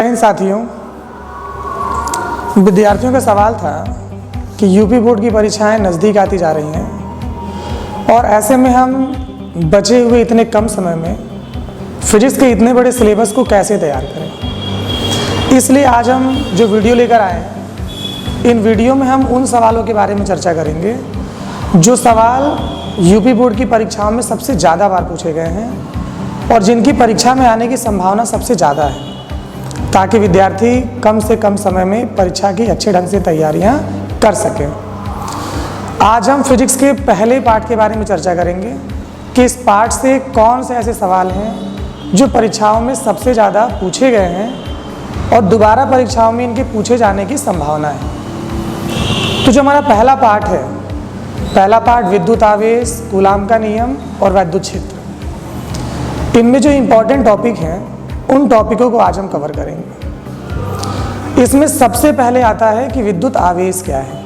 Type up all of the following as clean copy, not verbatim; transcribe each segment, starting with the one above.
हिंद साथियों। विद्यार्थियों का सवाल था कि यूपी बोर्ड की परीक्षाएं नज़दीक आती जा रही हैं और ऐसे में हम बचे हुए इतने कम समय में फिजिक्स के इतने बड़े सिलेबस को कैसे तैयार करें। इसलिए आज हम जो वीडियो लेकर आए हैं, इन वीडियो में हम उन सवालों के बारे में चर्चा करेंगे जो सवाल यूपी बोर्ड की परीक्षाओं में सबसे ज़्यादा बार पूछे गए हैं और जिनकी परीक्षा में आने की संभावना सबसे ज़्यादा है, ताकि विद्यार्थी कम से कम समय में परीक्षा की अच्छे ढंग से तैयारियां कर सकें। आज हम फिजिक्स के पहले पार्ट के बारे में चर्चा करेंगे कि इस पार्ट से कौन से ऐसे सवाल हैं जो परीक्षाओं में सबसे ज़्यादा पूछे गए हैं और दोबारा परीक्षाओं में इनके पूछे जाने की संभावना है। तो जो हमारा पहला पार्ट है, पहला पार्ट विद्युत आवेश, कूलाम का नियम और वैद्युत क्षेत्र, इनमें जो इम्पोर्टेंट टॉपिक हैं उन टॉपिकों को आज हम कवर करेंगे। इसमें सबसे पहले आता है कि विद्युत आवेश क्या है।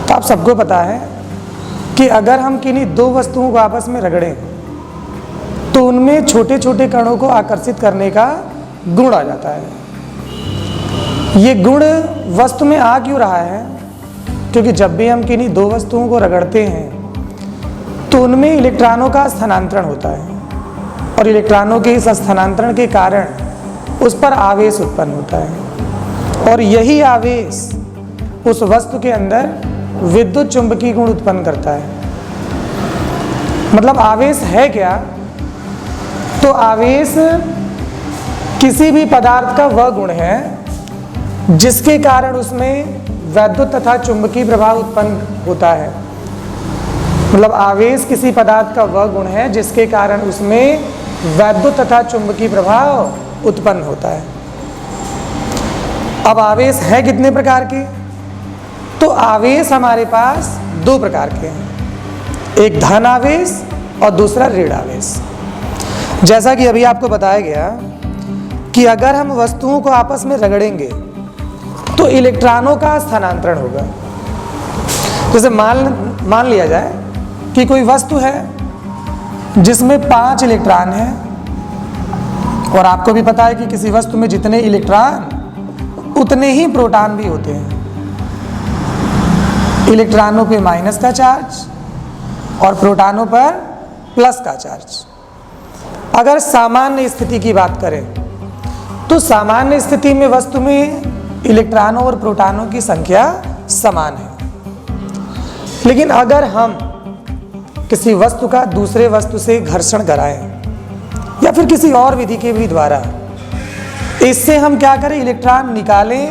तो आप सबको पता है कि अगर हम किन्हीं दो वस्तुओं को आपस में रगड़ें तो उनमें छोटे छोटे कणों को आकर्षित करने का गुण आ जाता है। ये गुण वस्तु में आ क्यों रहा है? क्योंकि जब भी हम किन्हीं दो वस्तुओं को रगड़ते हैं तो उनमें इलेक्ट्रॉनों का स्थानांतरण होता है और इलेक्ट्रॉनों के इस स्थानांतरण के कारण उस पर आवेश उत्पन्न होता है और यही आवेश उस वस्तु के अंदर विद्युत चुंबकीय गुण उत्पन्न करता है। मतलब आवेश है क्या? तो आवेश किसी भी पदार्थ का वह गुण है जिसके कारण उसमें वैद्युत तथा चुंबकीय प्रभाव उत्पन्न होता है। मतलब आवेश किसी पदार्थ का वह गुण है जिसके कारण उसमें वैद्युत तथा चुंबकीय प्रभाव उत्पन्न होता है। अब आवेश है कितने प्रकार के? तो आवेश हमारे पास दो प्रकार के हैं, एक धन आवेश और दूसरा ऋण आवेश। जैसा कि अभी आपको बताया गया कि अगर हम वस्तुओं को आपस में रगड़ेंगे तो इलेक्ट्रॉनों का स्थानांतरण होगा। जैसे मान लिया जाए कि कोई वस्तु है जिसमें 5 इलेक्ट्रॉन हैं और आपको भी पता है कि किसी वस्तु में जितने इलेक्ट्रॉन उतने ही प्रोटॉन भी होते हैं। इलेक्ट्रॉनों पे माइनस का चार्ज और प्रोटॉनों पर प्लस का चार्ज। अगर सामान्य स्थिति की बात करें तो सामान्य स्थिति में वस्तु में इलेक्ट्रॉनों और प्रोटॉनों की संख्या समान है। लेकिन अगर हम किसी वस्तु का दूसरे वस्तु से घर्षण कराएं या फिर किसी और विधि के भी द्वारा इससे हम क्या करें, इलेक्ट्रॉन निकालें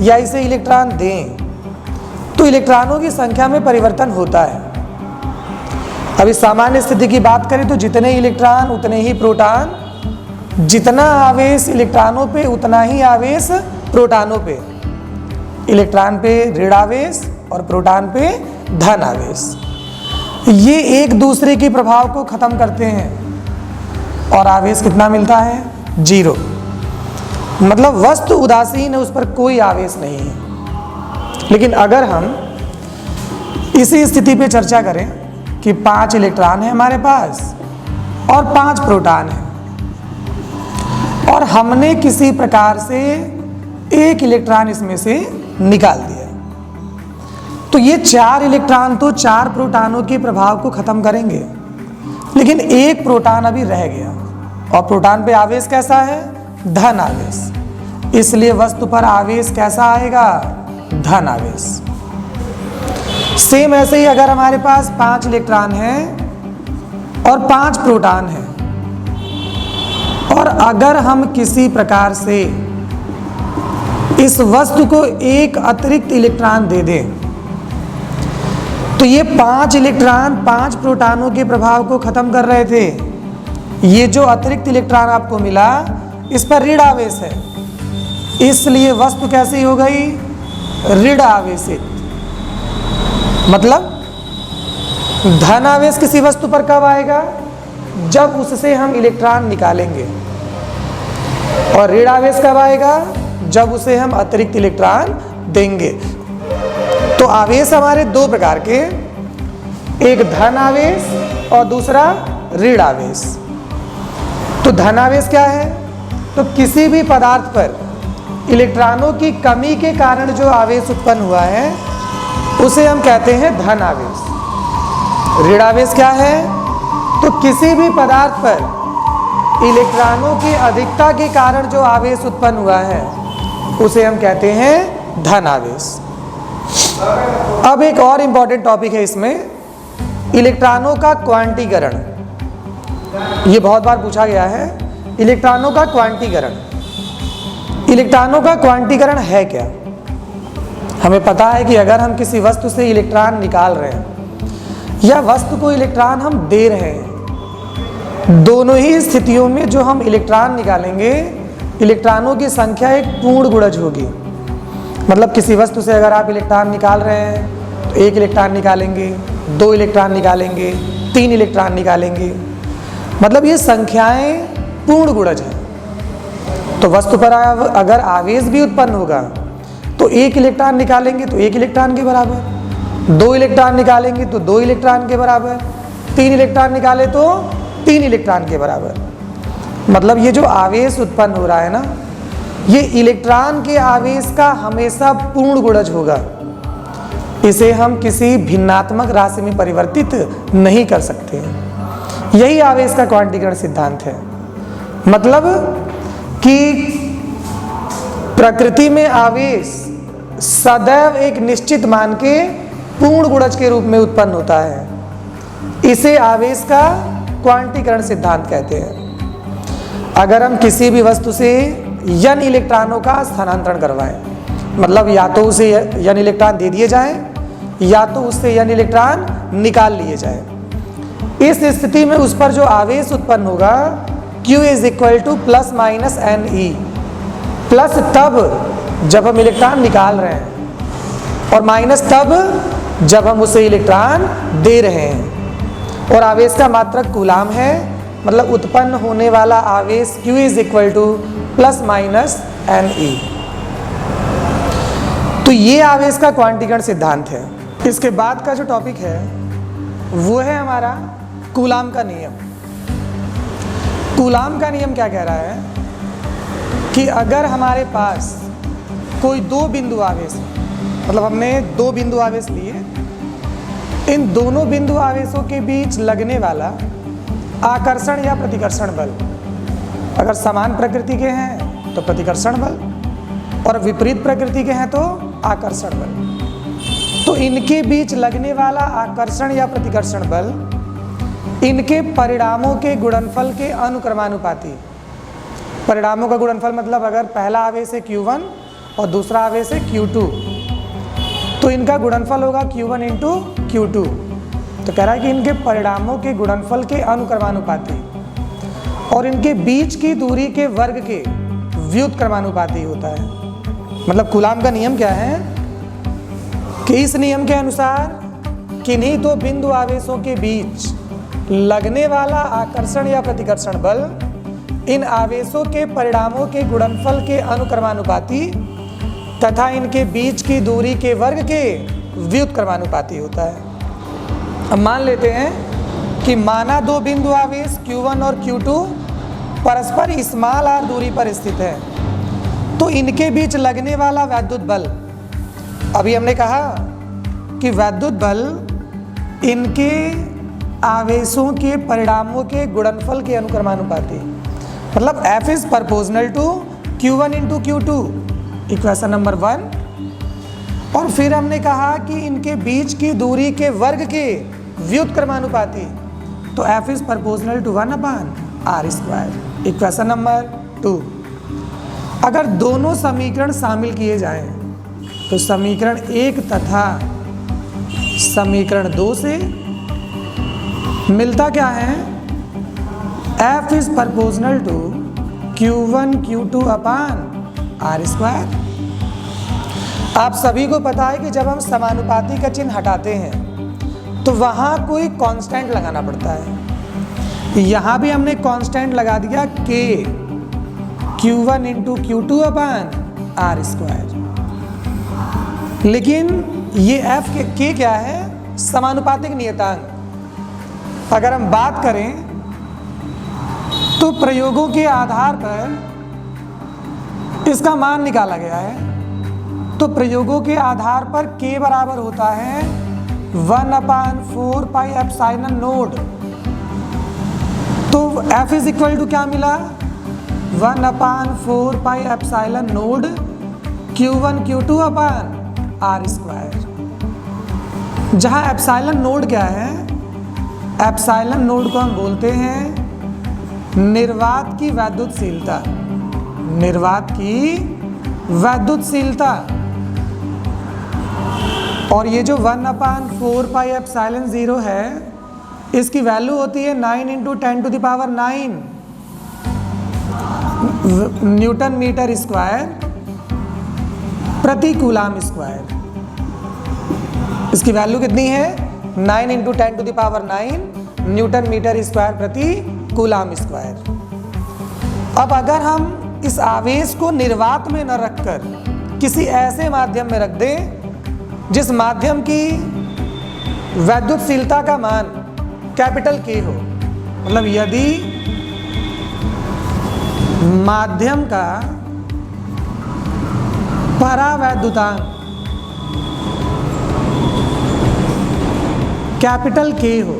या इसे इलेक्ट्रॉन दें, तो इलेक्ट्रॉनों की संख्या में परिवर्तन होता है। अभी सामान्य स्थिति की बात करें तो जितने इलेक्ट्रॉन उतने ही प्रोटॉन, जितना आवेश इलेक्ट्रॉनों पे उतना ही आवेश प्रोटॉनों पे। इलेक्ट्रॉन पे ऋण आवेश और प्रोटॉन पे धन आवेश। ये एक दूसरे के प्रभाव को खत्म करते हैं और आवेश कितना मिलता है? 0। मतलब वस्तु उदासीन है, उस पर कोई आवेश नहीं है। लेकिन अगर हम इसी स्थिति पे चर्चा करें कि 5 इलेक्ट्रॉन है हमारे पास और 5 प्रोटॉन है और हमने किसी प्रकार से एक इलेक्ट्रॉन इसमें से निकाल दिया, तो ये 4 इलेक्ट्रॉन तो 4 प्रोटॉनों के प्रभाव को खत्म करेंगे, लेकिन एक प्रोटॉन अभी रह गया और प्रोटॉन पे आवेश कैसा है? धन आवेश। इसलिए वस्तु पर आवेश कैसा आएगा? धन आवेश। सेम ऐसे ही अगर हमारे पास 5 इलेक्ट्रॉन हैं और 5 प्रोटॉन हैं और अगर हम किसी प्रकार से इस वस्तु को एक अतिरिक्त इलेक्ट्रॉन दे दें तो ये 5 इलेक्ट्रॉन 5 प्रोटॉनों के प्रभाव को खत्म कर रहे थे। ये जो अतिरिक्त इलेक्ट्रॉन आपको मिला इस पर ऋण आवेश है, इसलिए वस्तु कैसी हो गई? ऋण आवेशित। मतलब धन आवेश किसी वस्तु पर कब आएगा? जब उससे हम इलेक्ट्रॉन निकालेंगे। और ऋण आवेश कब आएगा? जब उसे हम अतिरिक्त इलेक्ट्रॉन देंगे। तो आवेश हमारे दो प्रकार के, एक धन आवेश और दूसरा ऋण आवेश। तो धन आवेश क्या है? तो किसी भी पदार्थ पर इलेक्ट्रॉनों की कमी के कारण जो आवेश उत्पन्न हुआ है उसे हम कहते हैं धन आवेश। ऋण आवेश क्या है? तो किसी भी पदार्थ पर इलेक्ट्रॉनों की अधिकता के कारण जो आवेश उत्पन्न हुआ है उसे हम कहते हैं धन आवेश। अब एक और इंपॉर्टेंट टॉपिक है इसमें, इलेक्ट्रॉनों का क्वांटीकरण। ये बहुत बार पूछा गया है, इलेक्ट्रॉनों का क्वांटीकरण। इलेक्ट्रॉनों का क्वांटीकरण है क्या? हमें पता है कि अगर हम किसी वस्तु से इलेक्ट्रॉन निकाल रहे हैं या वस्तु को इलेक्ट्रॉन हम दे रहे हैं, दोनों ही स्थितियों में जो हम इलेक्ट्रॉन निकालेंगे, इलेक्ट्रॉनों की संख्या एक पूर्ण गुणज होगी। मतलब किसी वस्तु से अगर आप इलेक्ट्रॉन निकाल रहे हैं तो 1 इलेक्ट्रॉन निकालेंगे, 2 इलेक्ट्रॉन निकालेंगे, 3 इलेक्ट्रॉन निकालेंगे, मतलब ये संख्याएं पूर्ण गुणज हैं। तो वस्तु पर अगर आवेश भी उत्पन्न होगा तो 1 इलेक्ट्रॉन निकालेंगे तो 1 इलेक्ट्रॉन के बराबर, 2 इलेक्ट्रॉन निकालेंगे तो 2 इलेक्ट्रॉन के बराबर, 3 इलेक्ट्रॉन निकाले तो 3 इलेक्ट्रॉन के बराबर। मतलब ये जो आवेश उत्पन्न हो रहा है ना, ये इलेक्ट्रॉन के आवेश का हमेशा पूर्ण गुणज होगा। इसे हम किसी भिन्नात्मक राशि में परिवर्तित नहीं कर सकते हैं। यही आवेश का क्वांटीकरण सिद्धांत है। मतलब कि प्रकृति में आवेश सदैव एक निश्चित मान के पूर्ण गुणज के रूप में उत्पन्न होता है। इसे आवेश का क्वांटीकरण सिद्धांत कहते हैं। अगर हम किसी भी वस्तु से n इलेक्ट्रॉनों का स्थानांतरण करवाएं, मतलब या तो उसे n इलेक्ट्रॉन दे दिए जाएं या तो उससे n इलेक्ट्रॉन निकाल लिए जाएं, इस स्थिति में उस पर जो आवेश उत्पन्न होगा Q is equal two plus minus NE। Plus तब जब हम इलेक्ट्रॉन निकाल रहे हैं और माइनस तब जब हम उसे इलेक्ट्रॉन दे रहे हैं। और आवेश का मात्रक कूलाम है, मतलब उत्पन्न होने वाला आवेश Q is equal two plus minus NE। तो ये आवेश का क्वांटीकरण सिद्धांत है। इसके बाद का जो टॉपिक है वो है हमारा कूलाम का नियम। कूलाम का नियम क्या कह रहा है कि अगर हमारे पास कोई 2 बिंदु आवेश है, मतलब हमने 2 बिंदु आवेश लिए, इन दोनों बिंदु आवेशों के बीच लगने वाला आकर्षण या प्रतिकर्षण बल, अगर समान प्रकृति के हैं तो प्रतिकर्षण बल और विपरीत प्रकृति के हैं तो आकर्षण बल। तो इनके बीच लगने वाला आकर्षण या प्रतिकर्षण बल इनके परिणामों के गुणनफल के अनुक्रमानुपाती। परिणामों का गुणनफल मतलब अगर पहला आवेश है Q1 और दूसरा आवेश है Q2 तो इनका गुणनफल होगा Q1 इंटू Q2। तो कह रहा है कि इनके परिणामों के गुणनफल के अनुक्रमानुपाती और इनके बीच की दूरी के वर्ग के व्युत्क्रमानुपाती होता है। मतलब कूलाम का नियम क्या है कि इस नियम के अनुसार किन्हीं 2 बिंदु आवेशों के बीच लगने वाला आकर्षण या प्रतिकर्षण बल इन आवेशों के परिणामों के गुणनफल के अनुक्रमानुपाती तथा इनके बीच की दूरी के वर्ग के व्युत्क्रमानुपाती होता है। अब मान लेते हैं कि माना 2 बिंदु आवेश Q1 और Q2 परस्पर स्मॉल r दूरी पर स्थित है, तो इनके बीच लगने वाला वैद्युत बल, अभी हमने कहा कि वैद्युत बल इनके आवेशों के परिणामों के गुणनफल के अनुक्रमानुपाती, मतलब F is proportional to Q1 into Q2, equation number 1। और फिर हमने कहा कि इनके बीच की दूरी के वर्ग के व्युत्क्रमानुपाती, तो F is proportional to 1/r², equation number 2। अगर दोनों समीकरण शामिल किए जाएं तो समीकरण 1 तथा समीकरण 2 से मिलता क्या है, F is proportional to Q1 Q2 upon r²। आप सभी को पता है कि जब हम समानुपाती का चिन्ह हटाते हैं तो वहाँ कोई कांस्टेंट लगाना पड़ता है। यहाँ भी हमने कांस्टेंट लगा दिया K, Q1 into Q2 upon r²। लेकिन ये F के K क्या है, समानुपातिक नियतांक। अगर हम बात करें तो प्रयोगों के आधार पर इसका मान निकाला गया है। तो प्रयोगों के आधार पर k बराबर होता है 1/4 पाई एप्सिलॉन नोड। तो F इज इक्वल टू क्या मिला, 1/4 pi epsilon node Q1 Q2 upon R square. जहाँ एप्सिलॉन नोड क्या है, एप्सिलॉन नोड को हम बोलते हैं निर्वात की वैद्युतशीलता, निर्वात की वैद्युतशीलता। और ये जो 1/4 पाई एप्सिलॉन 0 है, इसकी वैल्यू होती है 9 × 10⁹ न्यूटन मीटर स्क्वायर प्रति कूलाम स्क्वायर। इसकी वैल्यू कितनी है, 9 × 10⁹ न्यूटन मीटर स्क्वायर प्रति कूलाम स्क्वायर। अब अगर हम इस आवेश को निर्वात में न रखकर किसी ऐसे माध्यम में रख दें जिस माध्यम की वैद्युतशीलता का मान कैपिटल K हो, मतलब यदि माध्यम का परावैद्युतांक कैपिटल K हो,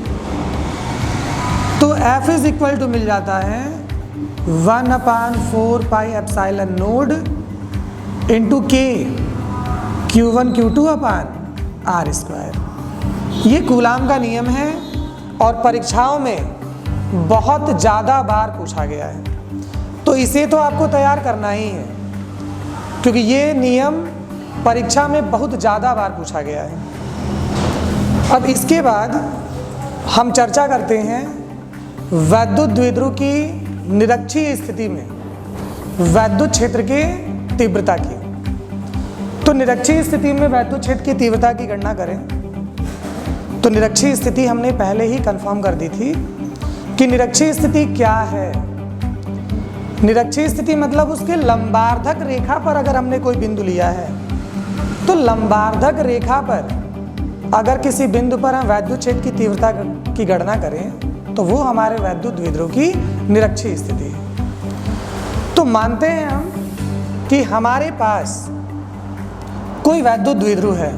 तो F इज इक्वल टू मिल जाता है 1/4 pi epsilon nought into K Q1 Q2 upon R square. ये कूलाम का नियम है और परीक्षाओं में बहुत ज़्यादा बार पूछा गया है, तो इसे तो आपको तैयार करना ही है क्योंकि ये नियम परीक्षा में बहुत ज़्यादा बार पूछा गया है। अब इसके बाद हम चर्चा करते हैं वैद्युत द्विध्रुव की निरक्षीय स्थिति में वैद्युत क्षेत्र के तीव्रता की। तो निरक्षीय स्थिति में वैद्युत क्षेत्र की तीव्रता की गणना करें तो निरक्षीय स्थिति हमने पहले ही कंफर्म कर दी थी कि निरक्षीय स्थिति क्या है। निरक्षीय स्थिति मतलब उसके लंबार्धक रेखा पर अगर हमने कोई बिंदु लिया है तो लंबार्धक रेखा पर अगर किसी बिंदु पर हम वैद्युत क्षेत्र की तीव्रता की गणना करें तो वो हमारे वैद्युत द्विध्रुव की निरक्षीय स्थिति है। तो मानते हैं हम कि हमारे पास कोई वैद्युत द्विध्रुव है,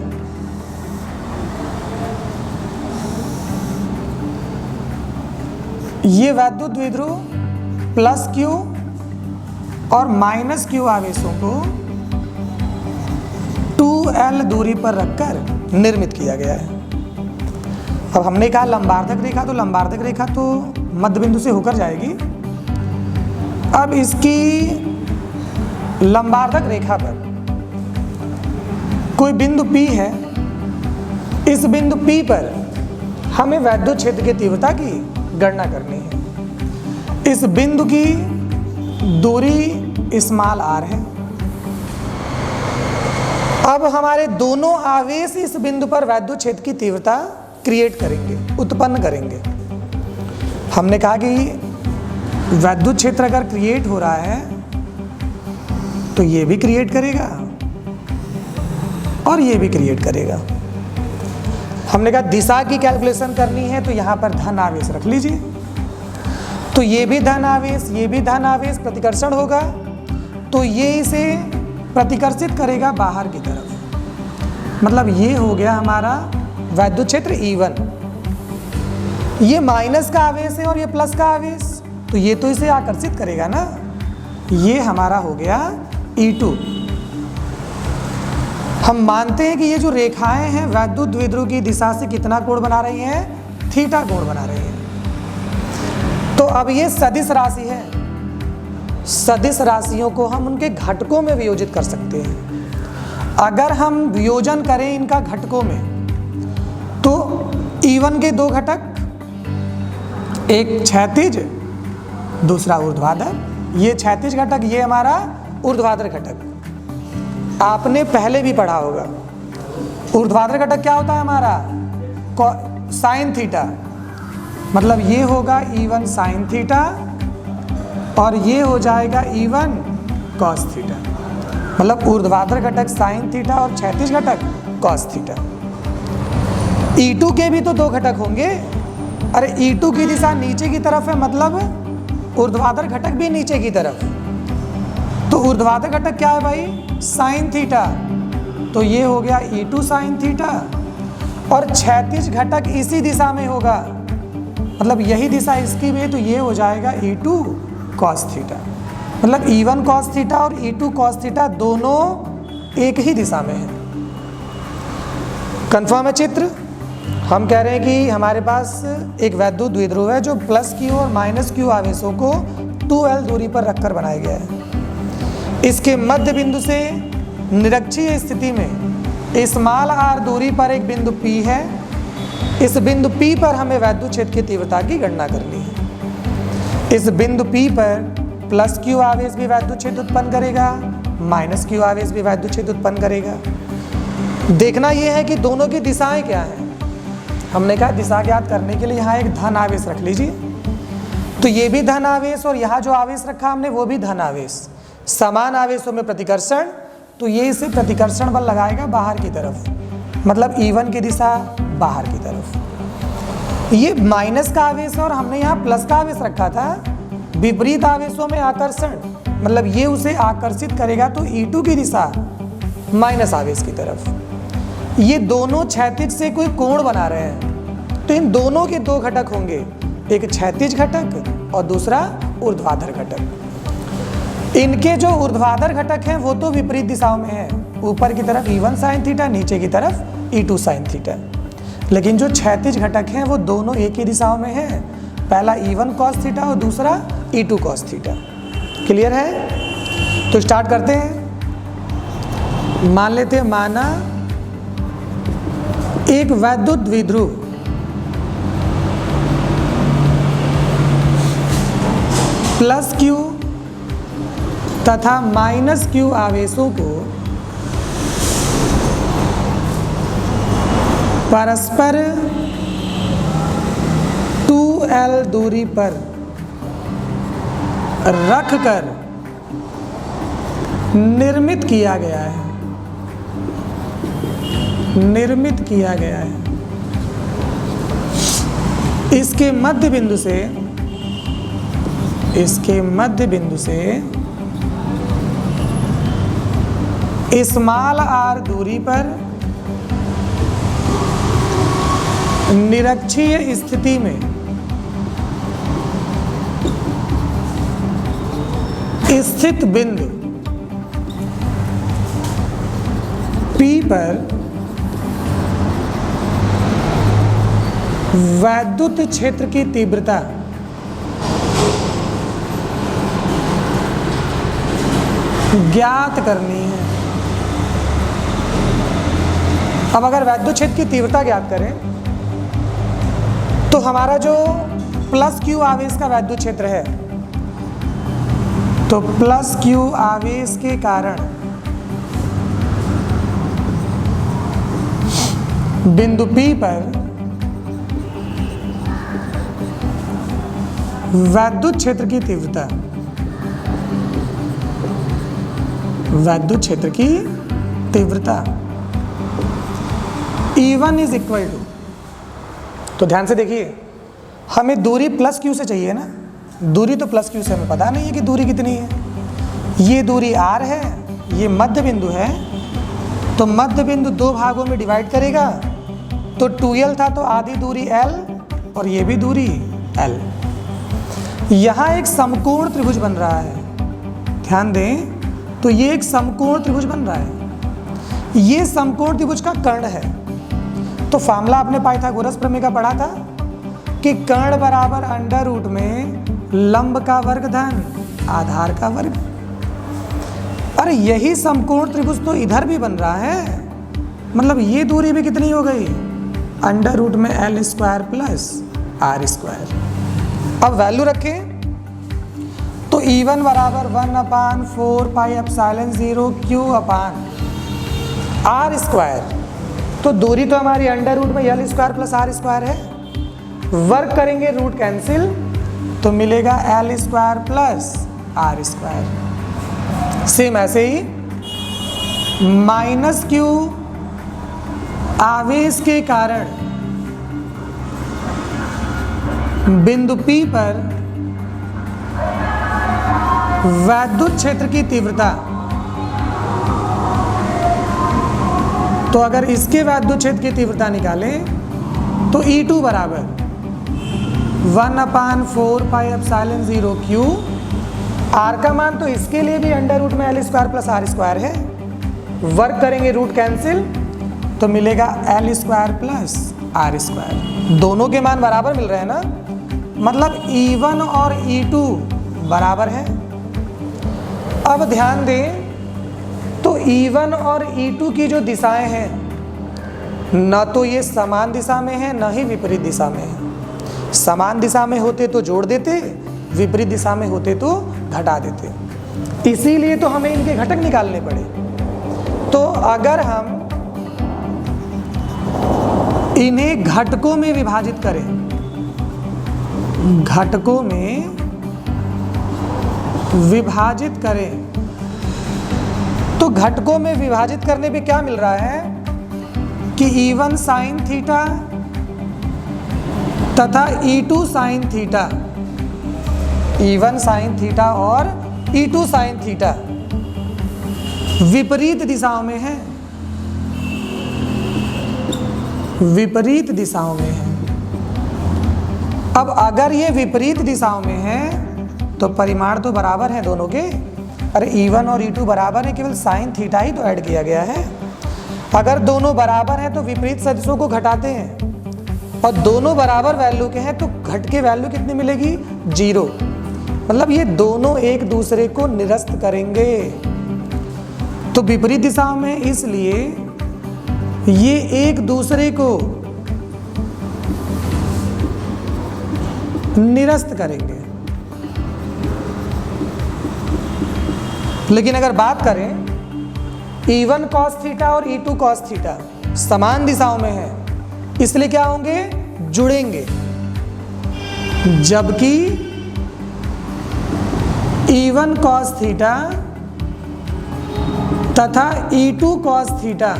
ये वैद्युत द्विध्रुव प्लस Q और माइनस Q आवेशों को 2L दूरी पर रखकर निर्मित किया गया है। अब हमने कहा लंबार्धक रेखा, तो लंबार्धक रेखा तो मध्य बिंदु से होकर जाएगी। अब इसकी लंबार्धक रेखा पर कोई बिंदु P है, इस बिंदु P पर हमें वैद्युत क्षेत्र की तीव्रता की गणना करनी है। इस बिंदु की दूरी स्मॉल r है। अब हमारे दोनों आवेश इस बिंदु पर वैद्युत क्षेत्र की तीव्रता क्रिएट करेंगे, उत्पन्न करेंगे। हमने कहा कि वैद्युत क्षेत्र अगर क्रिएट हो रहा है तो ये भी क्रिएट करेगा और ये भी क्रिएट करेगा। हमने कहा दिशा की कैलकुलेशन करनी है तो यहाँ पर धन आवेश रख लीजिए, तो ये भी धन आवेश, ये भी धन आवेश, प्रतिकर्षण होगा तो ये इसे प्रतिकर्षित करेगा बाहर की तरफ। मतलब ये हो गया हमारा वैद्युत क्षेत्र E1। ये माइनस का आवेश है और ये प्लस का आवेश, तो ये तो इसे आकर्षित करेगा ना। ये हमारा हो गया E2। हम मानते हैं कि ये जो रेखाएं हैं वैद्युत द्विध्रुव की दिशा से कितना कोण बना रही हैं, थीटा कोण बना रही हैं। तो अब ये सदिश राशि है, सदिश राशियों को हम उनके घटकों में वियोजित कर सकते हैं। अगर हम वियोजन करें इनका घटकों में तो E1 के दो घटक, एक क्षैतिज दूसरा ऊर्ध्वाधर। ये क्षैतिज घटक, ये हमारा ऊर्ध्वाधर घटक आपने पहले भी पढ़ा होगा। ऊर्ध्वाधर घटक क्या होता है हमारा, साइन थीटा। मतलब ये होगा E1 साइन थीटा और ये हो जाएगा E1 कॉस थीटा। मतलब ऊर्ध्वाधर घटक साइन थीटा और क्षैतिज घटक कॉस थीटा। E2 के भी तो दो घटक होंगे। अरे E2 की दिशा नीचे की तरफ है, मतलब ऊर्ध्वाधर घटक भी नीचे की तरफ। तो ऊर्ध्वाधर घटक क्या है भाई, साइन थीटा, तो ये हो गया E2 साइन थीटा। और क्षैतिज घटक इसी दिशा में होगा, मतलब यही दिशा इसकी भी है, तो ये हो जाएगा E2 कॉस थीटा। मतलब E1 कॉस थीटा और E2 कॉस थीटा दोनों एक ही दिशा में है। कंफर्म है चित्र? हम कह रहे हैं कि हमारे पास एक वैद्युत द्विध्रुव है जो प्लस Q और माइनस Q आवेशों को 2L दूरी पर रखकर बनाया गया है। इसके मध्य बिंदु से निरक्षीय स्थिति में स्मॉल r दूरी पर एक बिंदु P है। इस बिंदु P पर हमें वैद्युत क्षेत्र की तीव्रता की गणना करनी है। इस बिंदु P पर प्लस Q आवेश भी वैद्युत क्षेत्र उत्पन्न करेगा, माइनस Q आवेश भी वैद्युत क्षेत्र उत्पन्न करेगा। देखना यह है कि दोनों की दिशाएं क्या हैं। हमने कहा दिशा ज्ञात करने के लिए यहाँ एक धन आवेश रख लीजिए, तो ये भी धन आवेश और यहाँ जो आवेश रखा हमने वो भी धन आवेश। समान आवेशों में प्रतिकर्षण, तो ये इसे प्रतिकर्षण बल लगाएगा बाहर की तरफ, मतलब E1 की दिशा बाहर की तरफ। ये माइनस का आवेश और हमने यहाँ प्लस का आवेश रखा था। विपरीत आवेशों में आकर्षण, मतलब ये उसे आकर्षित करेगा, तो E2 की दिशा माइनस आवेश की तरफ। ये दोनों क्षैतिज से कोई कोण बना रहे हैं, तो इन दोनों के दो घटक होंगे, एक क्षैतिज घटक और दूसरा ऊर्ध्वाधर घटक। इनके जो ऊर्ध्वाधर घटक हैं वो तो विपरीत दिशाओं में हैं, ऊपर की तरफ E1 साइन थीटा, नीचे की तरफ E2 साइन थीटा। लेकिन जो क्षैतिज घटक हैं वो दोनों एक ही दिशाओं में हैं, पहला E1 कॉस थीटा और दूसरा E2 कॉस थीटा। क्लियर है? तो स्टार्ट करते हैं। मान लेते हैं, माना एक वैद्युत द्विध्रुव प्लस Q तथा माइनस Q आवेशों को परस्पर 2L दूरी पर रखकर निर्मित किया गया है। इसके मध्य बिंदु से स्मॉल r दूरी पर निरक्षीय स्थिति में स्थित बिंदु P पर वैद्युत क्षेत्र की तीव्रता ज्ञात करनी है। अब अगर वैद्युत क्षेत्र की तीव्रता ज्ञात करें तो हमारा जो प्लस Q आवेश का वैद्युत क्षेत्र है, तो प्लस Q आवेश के कारण बिंदु P पर वैद्युत क्षेत्र की तीव्रता E1 इज इक्वल टू, तो ध्यान से देखिए, हमें दूरी प्लस Q से चाहिए ना। दूरी तो प्लस Q से हमें पता नहीं है कि दूरी कितनी है। ये दूरी R है, ये मध्य बिंदु है, तो मध्य बिंदु दो भागों में डिवाइड करेगा, तो 2L था तो आधी दूरी L और ये भी दूरी L। यहाँ एक समकोण त्रिभुज बन रहा है, ध्यान दें, तो ये एक समकोण त्रिभुज बन रहा है। ये समकोण त्रिभुज का कर्ण है। तो फॉर्मूला आपने पाइथागोरस प्रमेय का पढ़ा था कि कर्ण बराबर अंडर रूट में लंब का वर्ग धन आधार का वर्ग। अरे यही समकोण त्रिभुज तो इधर भी बन रहा है, मतलब ये दूरी भी कितनी हो गई, अंडर रूट में L square plus R square. अब वैल्यू रखें तो E1 बराबर 1/4 पाई एप्सिलॉन 0 Q अपान R स्क्वायर। तो दूरी तो हमारी अंडर रूट में L square plus R square है। वर्क करेंगे, रूट कैंसिल, तो मिलेगा L square plus R square. Same ऐसे ही माइनस Q आवेश के कारण बिंदु P पर वैद्युत क्षेत्र की तीव्रता, तो अगर इसके वैद्युत क्षेत्र की तीव्रता निकालें तो E2 बराबर 1/4πε0 Q, R का मान तो इसके लिए भी √L² + R² है, वर्क करेंगे रूट कैंसिल तो मिलेगा L² + R², दोनों के मान बराबर मिल रहे हैं ना, मतलब E1 और E2 बराबर है। अब ध्यान दें तो E1 और E2 की जो दिशाएं हैं, न तो ये समान दिशा में है न ही विपरीत दिशा में है। समान दिशा में होते तो जोड़ देते, विपरीत दिशा में होते तो घटा देते, इसीलिए तो हमें इनके घटक निकालने पड़े। तो अगर हम इन्हें घटकों में विभाजित करें, घटकों में विभाजित करें तो घटकों में विभाजित करने पे क्या मिल रहा है कि E1 sin थीटा तथा E2 sin theta, E1 sin theta और E2 sin थीटा विपरीत दिशाओं में है, विपरीत दिशाओं में है। अब अगर ये विपरीत दिशाओं में है तो परिमाण तो बराबर है दोनों के, अरे E1 और E2 बराबर है, केवल साइन थीटा ही तो ऐड किया गया है। अगर दोनों बराबर हैं तो विपरीत सदिशों को घटाते हैं, और दोनों बराबर वैल्यू के हैं तो घट के वैल्यू कितनी मिलेगी? 0, मतलब ये दोनों एक दूसरे को निरस्त करेंगे। तो विपरीत दिशाओं में इसलिए ये एक दूसरे को निरस्त करेंगे। लेकिन अगर बात करें E1 cos थीटा और E2 cos थीटा समान दिशाओं में है, इसलिए क्या होंगे? जुड़ेंगे। जबकि E1 cos थीटा तथा E2 cos थीटा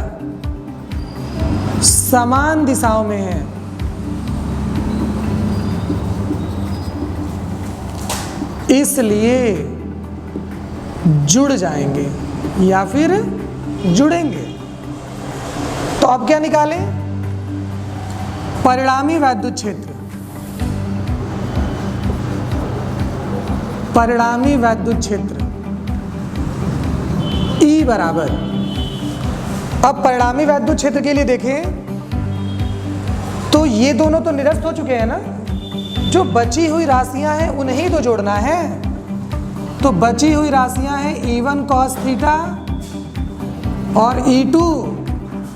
समान दिशाओं में है, इसलिए जुड़ जाएंगे या फिर जुड़ेंगे। तो अब क्या निकालें? परिणामी वैद्युत क्षेत्र, परिणामी वैद्युत क्षेत्र E बराबर, अब परिणामी वैद्युत क्षेत्र के लिए देखें तो ये दोनों तो निरस्त हो चुके हैं ना, जो बची हुई राशियां हैं उन्हें तो जोड़ना है। तो बची हुई राशियां हैं E1 cos थीटा और E2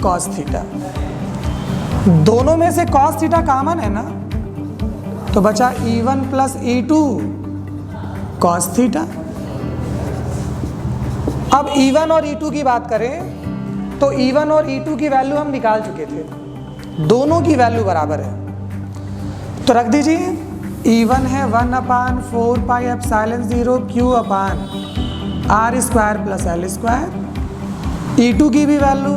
cos थीटा, दोनों में से cos थीटा कॉमन है ना, तो बचा E1 + E2 cos थीटा। अब E1 और E2 की बात करें तो E1 और E2 की वैल्यू हम निकाल चुके थे, दोनों की वैल्यू बराबर है। तो रख दीजिए, E1 है 1/4πε0 Q/R² + L², E2 की भी value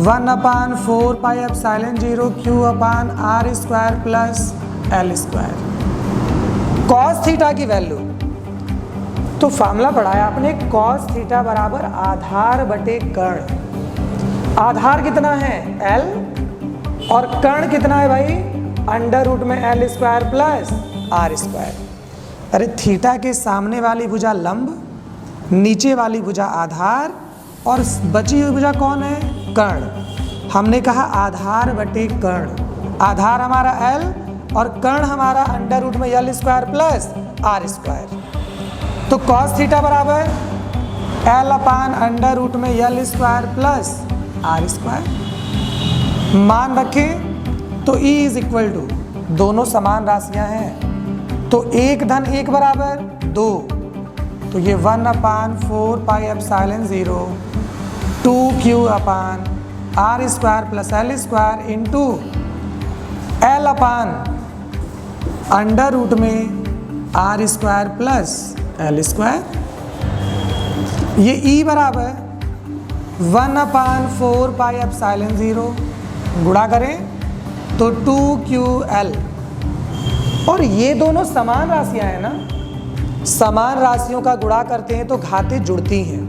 1/4πε0 Q/R² + L²। cos theta की वैल्यू तो फार्मूला पढ़ाया आपने, cos थीटा बराबर आधार बटे कर्ण। आधार कितना है? L, और कर्ण कितना है भाई? √L² + R²। अरे थीटा के सामने वाली भुजा लंब, नीचे वाली भुजा आधार, और बची हुई भुजा कौन है? कर्ण। हमने कहा आधार बटे कर्ण, आधार हमारा L और कर्ण हमारा √L² + R²। तो cos थीटा बराबर L/√L² + R²। मान रखें तो E = दोनों समान राशियां हैं, तो 1 धन 1 बराबर 2, तो ये 1/4πε0 2Q/R² + L² into L/√R² + L²। ये E बराबर 1/4πε0 गुणा करें तो 2QL, और ये दोनों समान राशियां हैं ना, समान राशियों का गुणा करते हैं तो घातें जुड़ती हैं।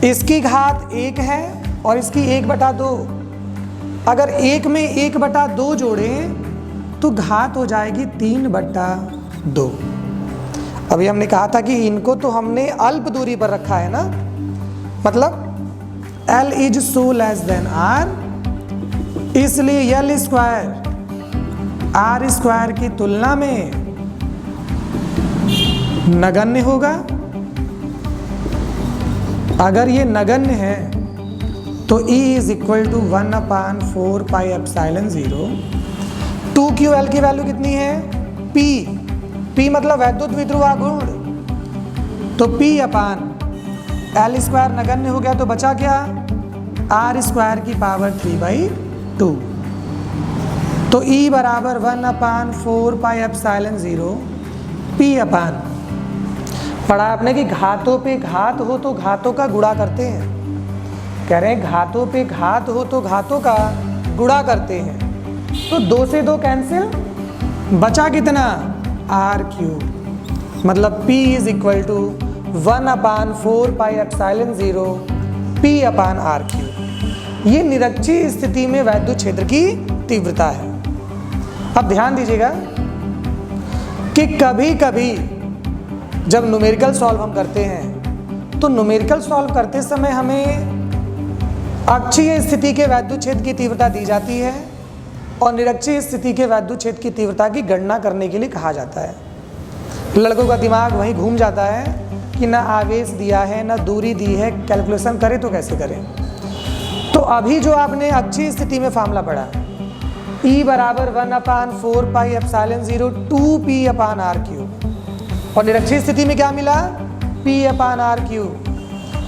इसकी घात 1 है और इसकी 1/2। अगर 1 में 1/2 जोड़ें तो घात हो जाएगी 3/2। अभी हमने कहा था कि इनको तो हमने अल्प दूरी पर रखा है ना, मतलब L is so less than R, इसलिए L स्क्वायर R स्क्वायर की तुलना में नगण्य होगा। अगर ये नगण्य है तो E is equal to 1/4 pi epsilon 0। 2QL की वैल्यू कितनी है? P मतलब वैद्युत विध्रुव आघूर्ण, तो P/L स्क्वायर नगण्य हो गया तो बचा क्या? R स्क्वायर की पावर 3/2। तो E बराबर 1/4 पाई एप्सिलॉन 0 P/। पढ़ा आपने कि घातों पे घात हो तो घातों का गुणा करते हैं। कह रहे हैं घातों पे घात हो तो घातों का गुणा करते हैं। तो 2 से 2 कैंसिल, बचा कितना? R3, मतलब P is equal to 1/4 pi epsilon 0 P/R3। ये निरक्षीय स्थिति में वैद्युत क्षेत्र की तीव्रता है। अब ध्यान दीजिएगा कि कभी कभी जब न्यूमेरिकल सॉल्व हम करते हैं तो न्यूमेरिकल सॉल्व करते समय हमें अक्षीय स्थिति के वैद्युत क्षेत्र की तीव्रता दी जाती है और निरक्षीय स्थिति के वैद्युत क्षेत्र की तीव्रता की गणना करने के लिए कहा जाता है। लड़कों का दिमाग वहीं घूम जाता है कि ना आवेश दिया है ना दूरी दी है, कैलकुलेशन करें तो कैसे करें। तो अभी जो आपने अक्षीय स्थिति में फार्मूला पढ़ा, E बराबर 1/4 पाई एप्सिलॉन 0 2P/R3, और निरक्षीय स्थिति में क्या मिला? P/R3।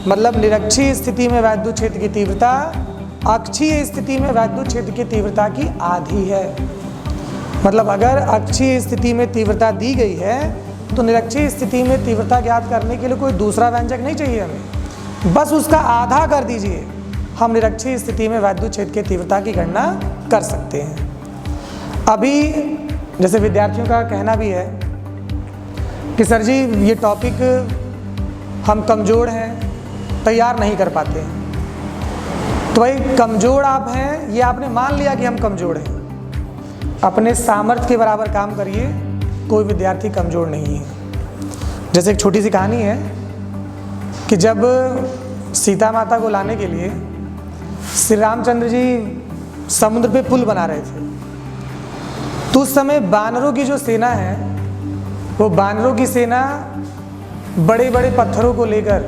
मतलब निरक्षीय स्थिति में वैद्युत क्षेत्र की तीव्रता अक्षीय स्थिति में वैद्युत क्षेत्र की तीव्रता की आधी है। मतलब अगर अक्षीय स्थिति में तीव्रता दी गई है तो निरक्षीय स्थिति में तीव्रता ज्ञात करने के लिए कोई दूसरा व्यंजक नहीं चाहिए हमें, बस उसका आधा कर दीजिए, हम निरक्षीय स्थिति में वैद्युत क्षेत्र की तीव्रता की गणना कर सकते हैं। अभी जैसे विद्यार्थियों का कहना भी है कि सर जी ये टॉपिक हम कमज़ोर हैं, तैयार नहीं कर पाते हैं। तो भाई कमज़ोर आप हैं, ये आपने मान लिया कि हम कमज़ोर हैं, अपने सामर्थ्य के बराबर काम करिए, कोई विद्यार्थी कमज़ोर नहीं है। जैसे एक छोटी सी कहानी है कि जब सीता माता को लाने के लिए श्री रामचंद्र जी समुद्र पे पुल बना रहे थे, तो उस समय बानरों की जो सेना है, वो बानरों की सेना बड़े बड़े पत्थरों को लेकर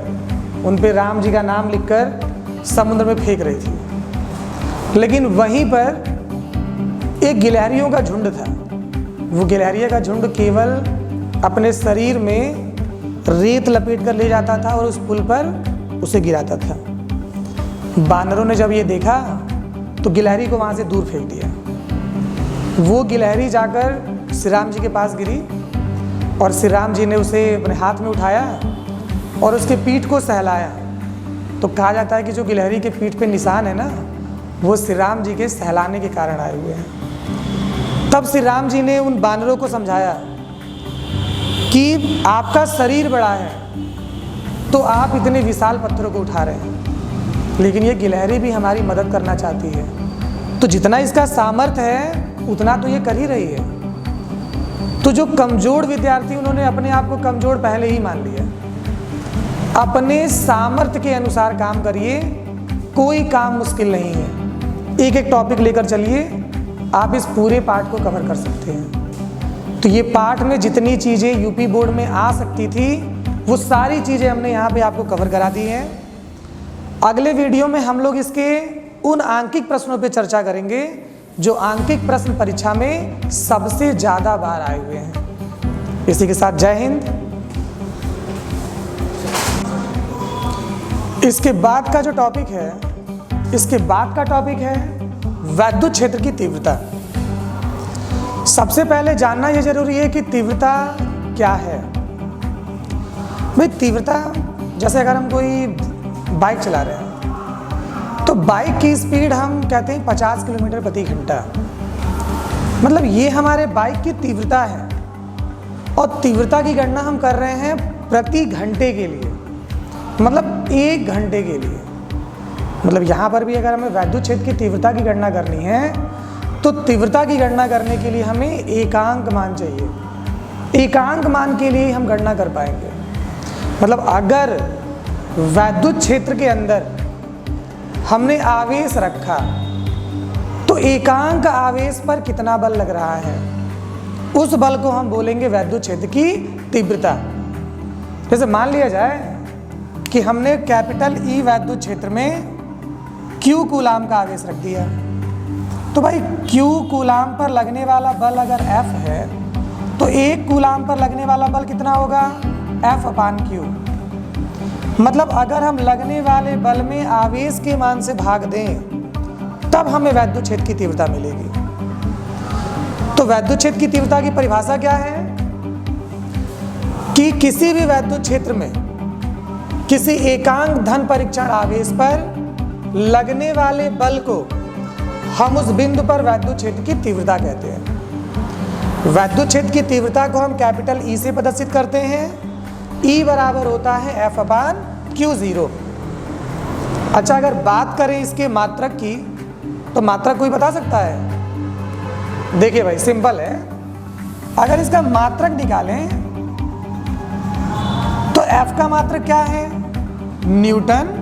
उन पे राम जी का नाम लिखकर समुद्र में फेंक रही थी। लेकिन वहीं पर एक गिलहरियों का झुंड था। वो गिलहरियों का झुंड केवल अपने शरीर में रेत लपेट कर ले जाता था और उस पुल पर उसे गिराता था। बानरों ने जब ये देखा तो गिलहरी को वहाँ से दूर फेंक दिया। वो गिलहरी जाकर श्री राम जी के पास गिरी और श्री राम जी ने उसे अपने हाथ में उठाया और उसके पीठ को सहलाया। तो कहा जाता है कि जो गिलहरी के पीठ पे निशान है ना, वो श्री राम जी के सहलाने के कारण आए हुए हैं। तब श्री राम जी ने उन बानरों को समझाया कि आपका शरीर बड़ा है तो आप इतने विशाल पत्थरों को उठा रहे हैं, लेकिन ये गिलहरी भी हमारी मदद करना चाहती है, तो जितना इसका सामर्थ्य है उतना तो ये कर ही रही है। तो जो कमज़ोर विद्यार्थी, उन्होंने अपने आप को कमज़ोर पहले ही मान लिया। अपने सामर्थ्य के अनुसार काम करिए, कोई काम मुश्किल नहीं है। एक एक टॉपिक लेकर चलिए, आप इस पूरे पाठ को कवर कर सकते हैं। तो ये पाठ में जितनी चीज़ें यूपी बोर्ड में आ सकती थी वो सारी चीज़ें हमने यहाँ पे आपको कवर करा दी हैं। अगले वीडियो में हम लोग इसके उन आंकिक प्रश्नों पे चर्चा करेंगे जो आंकिक प्रश्न परीक्षा में सबसे ज़्यादा बार आए हुए हैं। इसी के साथ जय हिंद। इसके बाद का जो टॉपिक है, इसके बाद का टॉपिक है वैद्युत क्षेत्र की तीव्रता। सबसे पहले जानना यह जरूरी है कि तीव्रता क्या है। भाई तीव्रता, जैसे अगर हम कोई बाइक चला रहे हैं तो बाइक की स्पीड हम कहते हैं 50 किलोमीटर प्रति घंटा, मतलब ये हमारे बाइक की तीव्रता है। और तीव्रता की गणना हम कर रहे हैं प्रति घंटे के लिए, मतलब 1 घंटे के लिए। मतलब यहाँ पर भी अगर हमें वैद्युत क्षेत्र की तीव्रता की गणना करनी है तो तीव्रता की गणना करने के लिए हमें एकांक मान चाहिए। एकांक मान के लिए हम गणना कर पाएंगे। मतलब अगर वैद्युत क्षेत्र के अंदर हमने आवेश रखा तो एकांक आवेश पर कितना बल लग रहा है, उस बल को हम बोलेंगे वैद्युत क्षेत्र की तीव्रता। जैसे मान लिया जाए कि हमने कैपिटल ई वैद्युत क्षेत्र में Q कूलाम का आवेश रख दिया, तो भाई Q कूलाम पर लगने वाला बल अगर F है तो 1 कूलाम पर लगने वाला बल कितना होगा, F/Q। मतलब अगर हम लगने वाले बल में आवेश के मान से भाग दें तब हमें वैद्युत क्षेत्र की तीव्रता मिलेगी। तो वैद्युत क्षेत्र की तीव्रता की परिभाषा क्या है कि किसी भी वैद्युत क्षेत्र में किसी एकांक धन परीक्षण आवेश पर लगने वाले बल को हम उस बिंदु पर वैद्युत क्षेत्र की तीव्रता कहते हैं। वैद्युत क्षेत्र की तीव्रता को हम कैपिटल E से प्रदर्शित करते हैं। E बराबर होता है F/Q0। अच्छा, अगर बात करें इसके मात्रक की तो मात्रक कोई बता सकता है? देखिए भाई, सिंपल है। अगर इसका मात्रक निकालें तो F का मात्रक क्या है, न्यूटन,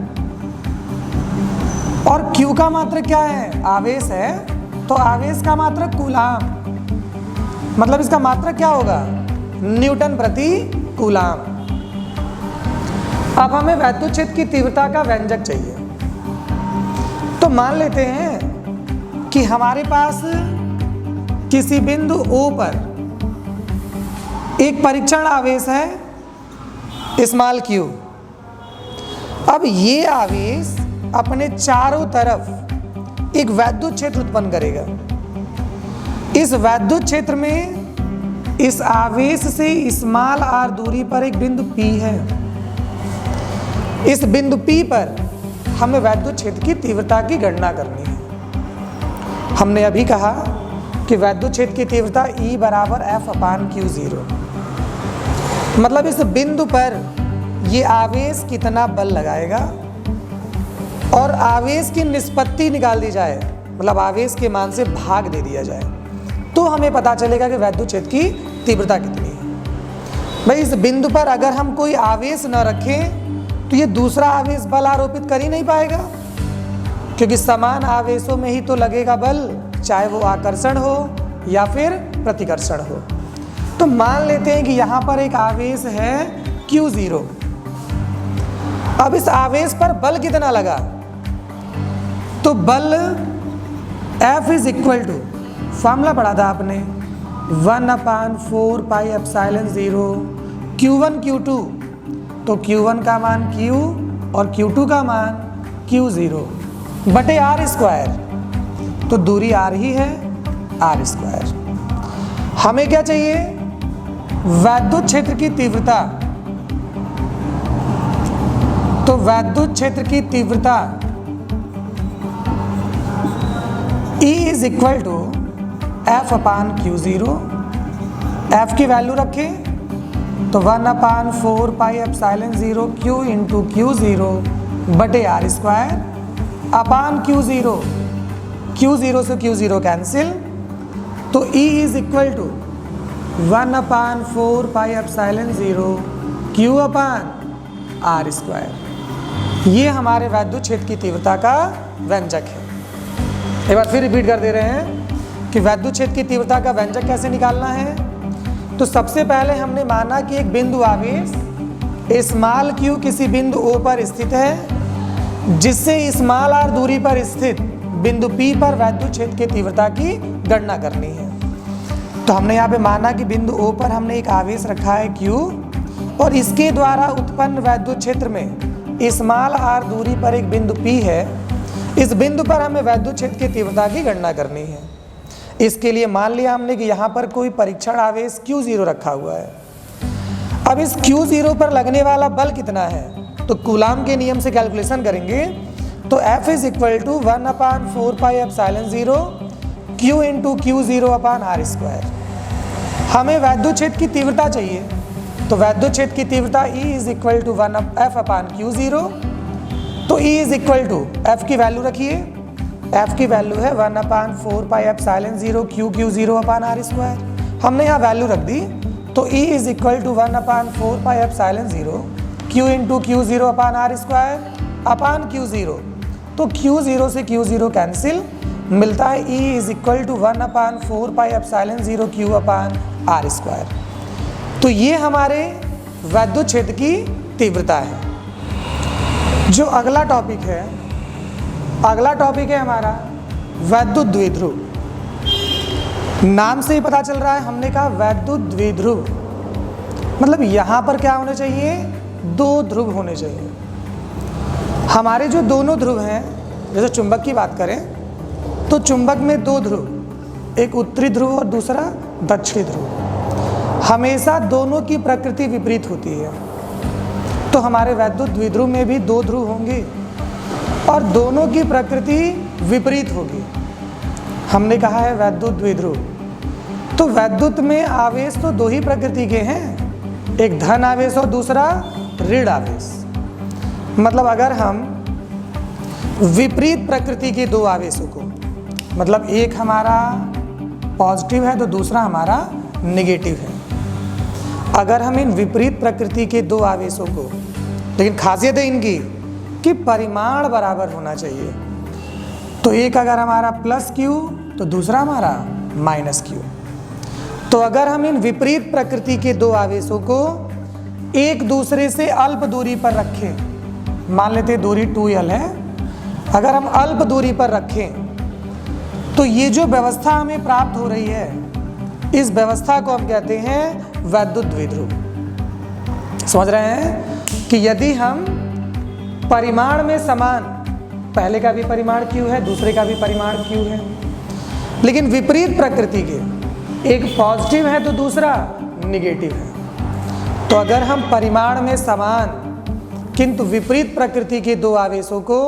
और Q का मात्रक क्या है, आवेश है, तो आवेश का मात्रक कूलाम। मतलब इसका मात्रक क्या होगा, न्यूटन प्रति कूलाम। अब हमें वैद्युत क्षेत्र की तीव्रता का व्यंजक चाहिए। तो मान लेते हैं कि हमारे पास किसी बिंदु O पर एक परीक्षण आवेश है स्मॉल q। अब ये आवेश अपने चारों तरफ एक वैद्युत क्षेत्र उत्पन्न करेगा। इस वैद्युत क्षेत्र में इस आवेश से स्मॉल r दूरी पर एक बिंदु P है। इस बिंदु P पर हमें वैद्युत क्षेत्र की तीव्रता की गणना करनी है। हमने अभी कहा कि वैद्युत क्षेत्र की तीव्रता E बराबर F/Q0। मतलब इस बिंदु पर ये आवेश कितना बल लगाएगा और आवेश की निष्पत्ति निकाल दी जाए, मतलब आवेश के मान से भाग दे दिया जाए, तो हमें पता चलेगा कि वैद्युत क्षेत्र की तीव्रता कितनी है। भाई, इस बिंदु पर अगर हम कोई आवेश न रखें तो ये दूसरा आवेश बल आरोपित कर ही नहीं पाएगा, क्योंकि समान आवेशों में ही तो लगेगा बल, चाहे वो आकर्षण हो या फिर प्रतिकर्षण हो। तो मान लेते हैं कि यहाँ पर एक आवेश है Q0। अब इस आवेश पर बल कितना लगा, तो बल F is equal to, formula पढ़ा था आपने, 1/4 पाई एप्सिलॉन 0 Q1 Q2। तो Q1 का मान Q और Q2 का मान Q0 बटे r²। तो दूरी r ही है, r²। हमें क्या चाहिए, वैद्युत क्षेत्र की तीव्रता। तो वैद्युत क्षेत्र की तीव्रता E is equal to F/Q0। F की वैल्यू रखें तो 1/4 pi epsilon 0 Q into Q0 बटे r² अपान Q0। Q0 से Q0 कैंसिल, तो E is equal to 1/4 pi epsilon 0 Q upon r²। ये हमारे वैद्युत क्षेत्र की तीव्रता का व्यंजक है। एक बार फिर रिपीट कर दे रहे हैं कि वैद्युत क्षेत्र की तीव्रता का व्यंजक कैसे निकालना है। तो सबसे पहले हमने माना कि एक बिंदु आवेश स्मॉल q किसी बिंदु O पर स्थित है, जिससे स्मॉल r दूरी पर स्थित बिंदु P पर वैद्युत क्षेत्र की तीव्रता की गणना करनी है। तो हमने यहाँ पे माना कि बिंदु O पर हमने एक आवेश रखा है Q, और इसके द्वारा उत्पन्न वैद्युत क्षेत्र में स्मॉल r दूरी पर एक बिंदु P है। इस बिंदु पर हमें वैद्युत क्षेत्र की तीव्रता की गणना करनी है। इसके लिए मान लिया हमने कि यहाँ पर कोई परीक्षण आवेश Q0 रखा हुआ है। अब इस Q0 पर लगने वाला बल कितना है, तो कूलाम के नियम से कैलकुलेशन करेंगे। तो F is equal to 1/4 pi epsilon 0 Q into Q0 upon r²। हमें वैद्युत क्षेत्र की तीव्रता चाहिए, तो वैद्युत क्षेत्र की तीव्रता E is equal to 1/f upon Q0। तो E is equal to F की वैल्यू रखिए, F की वैल्यू है 1/4πε0 Q0 अपान r²। हमने यहाँ वैल्यू रख दी, तो E is equal to 1/4πε0 Q into Q0 upon r² upon Q0। तो Q0 से Q0 कैंसिल, मिलता है E is equal to 1/4πε0 Q upon r²। तो ये हमारे वैद्युत क्षेत्र की तीव्रता है। जो अगला टॉपिक है, हमारा वैद्युत द्विध्रुव। नाम से ही पता चल रहा है, हमने कहा वैद्युत द्विध्रुव मतलब यहाँ पर क्या होने चाहिए, दो ध्रुव होने चाहिए। हमारे जो दोनों ध्रुव हैं, जैसे चुंबक की बात करें तो चुंबक में दो ध्रुव, एक उत्तरी ध्रुव और दूसरा दक्षिणी ध्रुव। हमेशा दोनों की प्रकृति विपरीत होती है, तो हमारे वैद्युत द्विध्रुव में भी दो ध्रुव होंगे और दोनों की प्रकृति विपरीत होगी। हमने कहा है वैद्युत द्विध्रुव, तो वैद्युत में आवेश तो दो ही प्रकृति के हैं, एक धन आवेश और दूसरा ऋण आवेश। मतलब अगर हम विपरीत प्रकृति के दो आवेशों को, मतलब एक हमारा पॉजिटिव है तो दूसरा हमारा नेगेटिव है, अगर हम इन विपरीत प्रकृति के दो आवेशों को, लेकिन खासियत है इनकी कि परिमाण बराबर होना चाहिए, तो एक अगर हमारा प्लस Q तो दूसरा हमारा माइनस Q। तो अगर हम इन विपरीत प्रकृति के दो आवेशों को एक दूसरे से अल्प दूरी पर रखें, मान लेते दूरी 2L है, अगर हम अल्प दूरी पर रखें तो ये जो व्यवस्था हमें प्राप्त हो रही है, इस व्यवस्था को हम कहते हैं वैद्युत द्विध्रुव। समझ रहे हैं कि यदि हम परिमाण में समान, पहले का भी परिमाण Q है, दूसरे का भी परिमाण Q है, लेकिन विपरीत प्रकृति के, एक पॉजिटिव है तो दूसरा निगेटिव है, तो अगर हम परिमाण में समान किंतु विपरीत प्रकृति के दो आवेशों को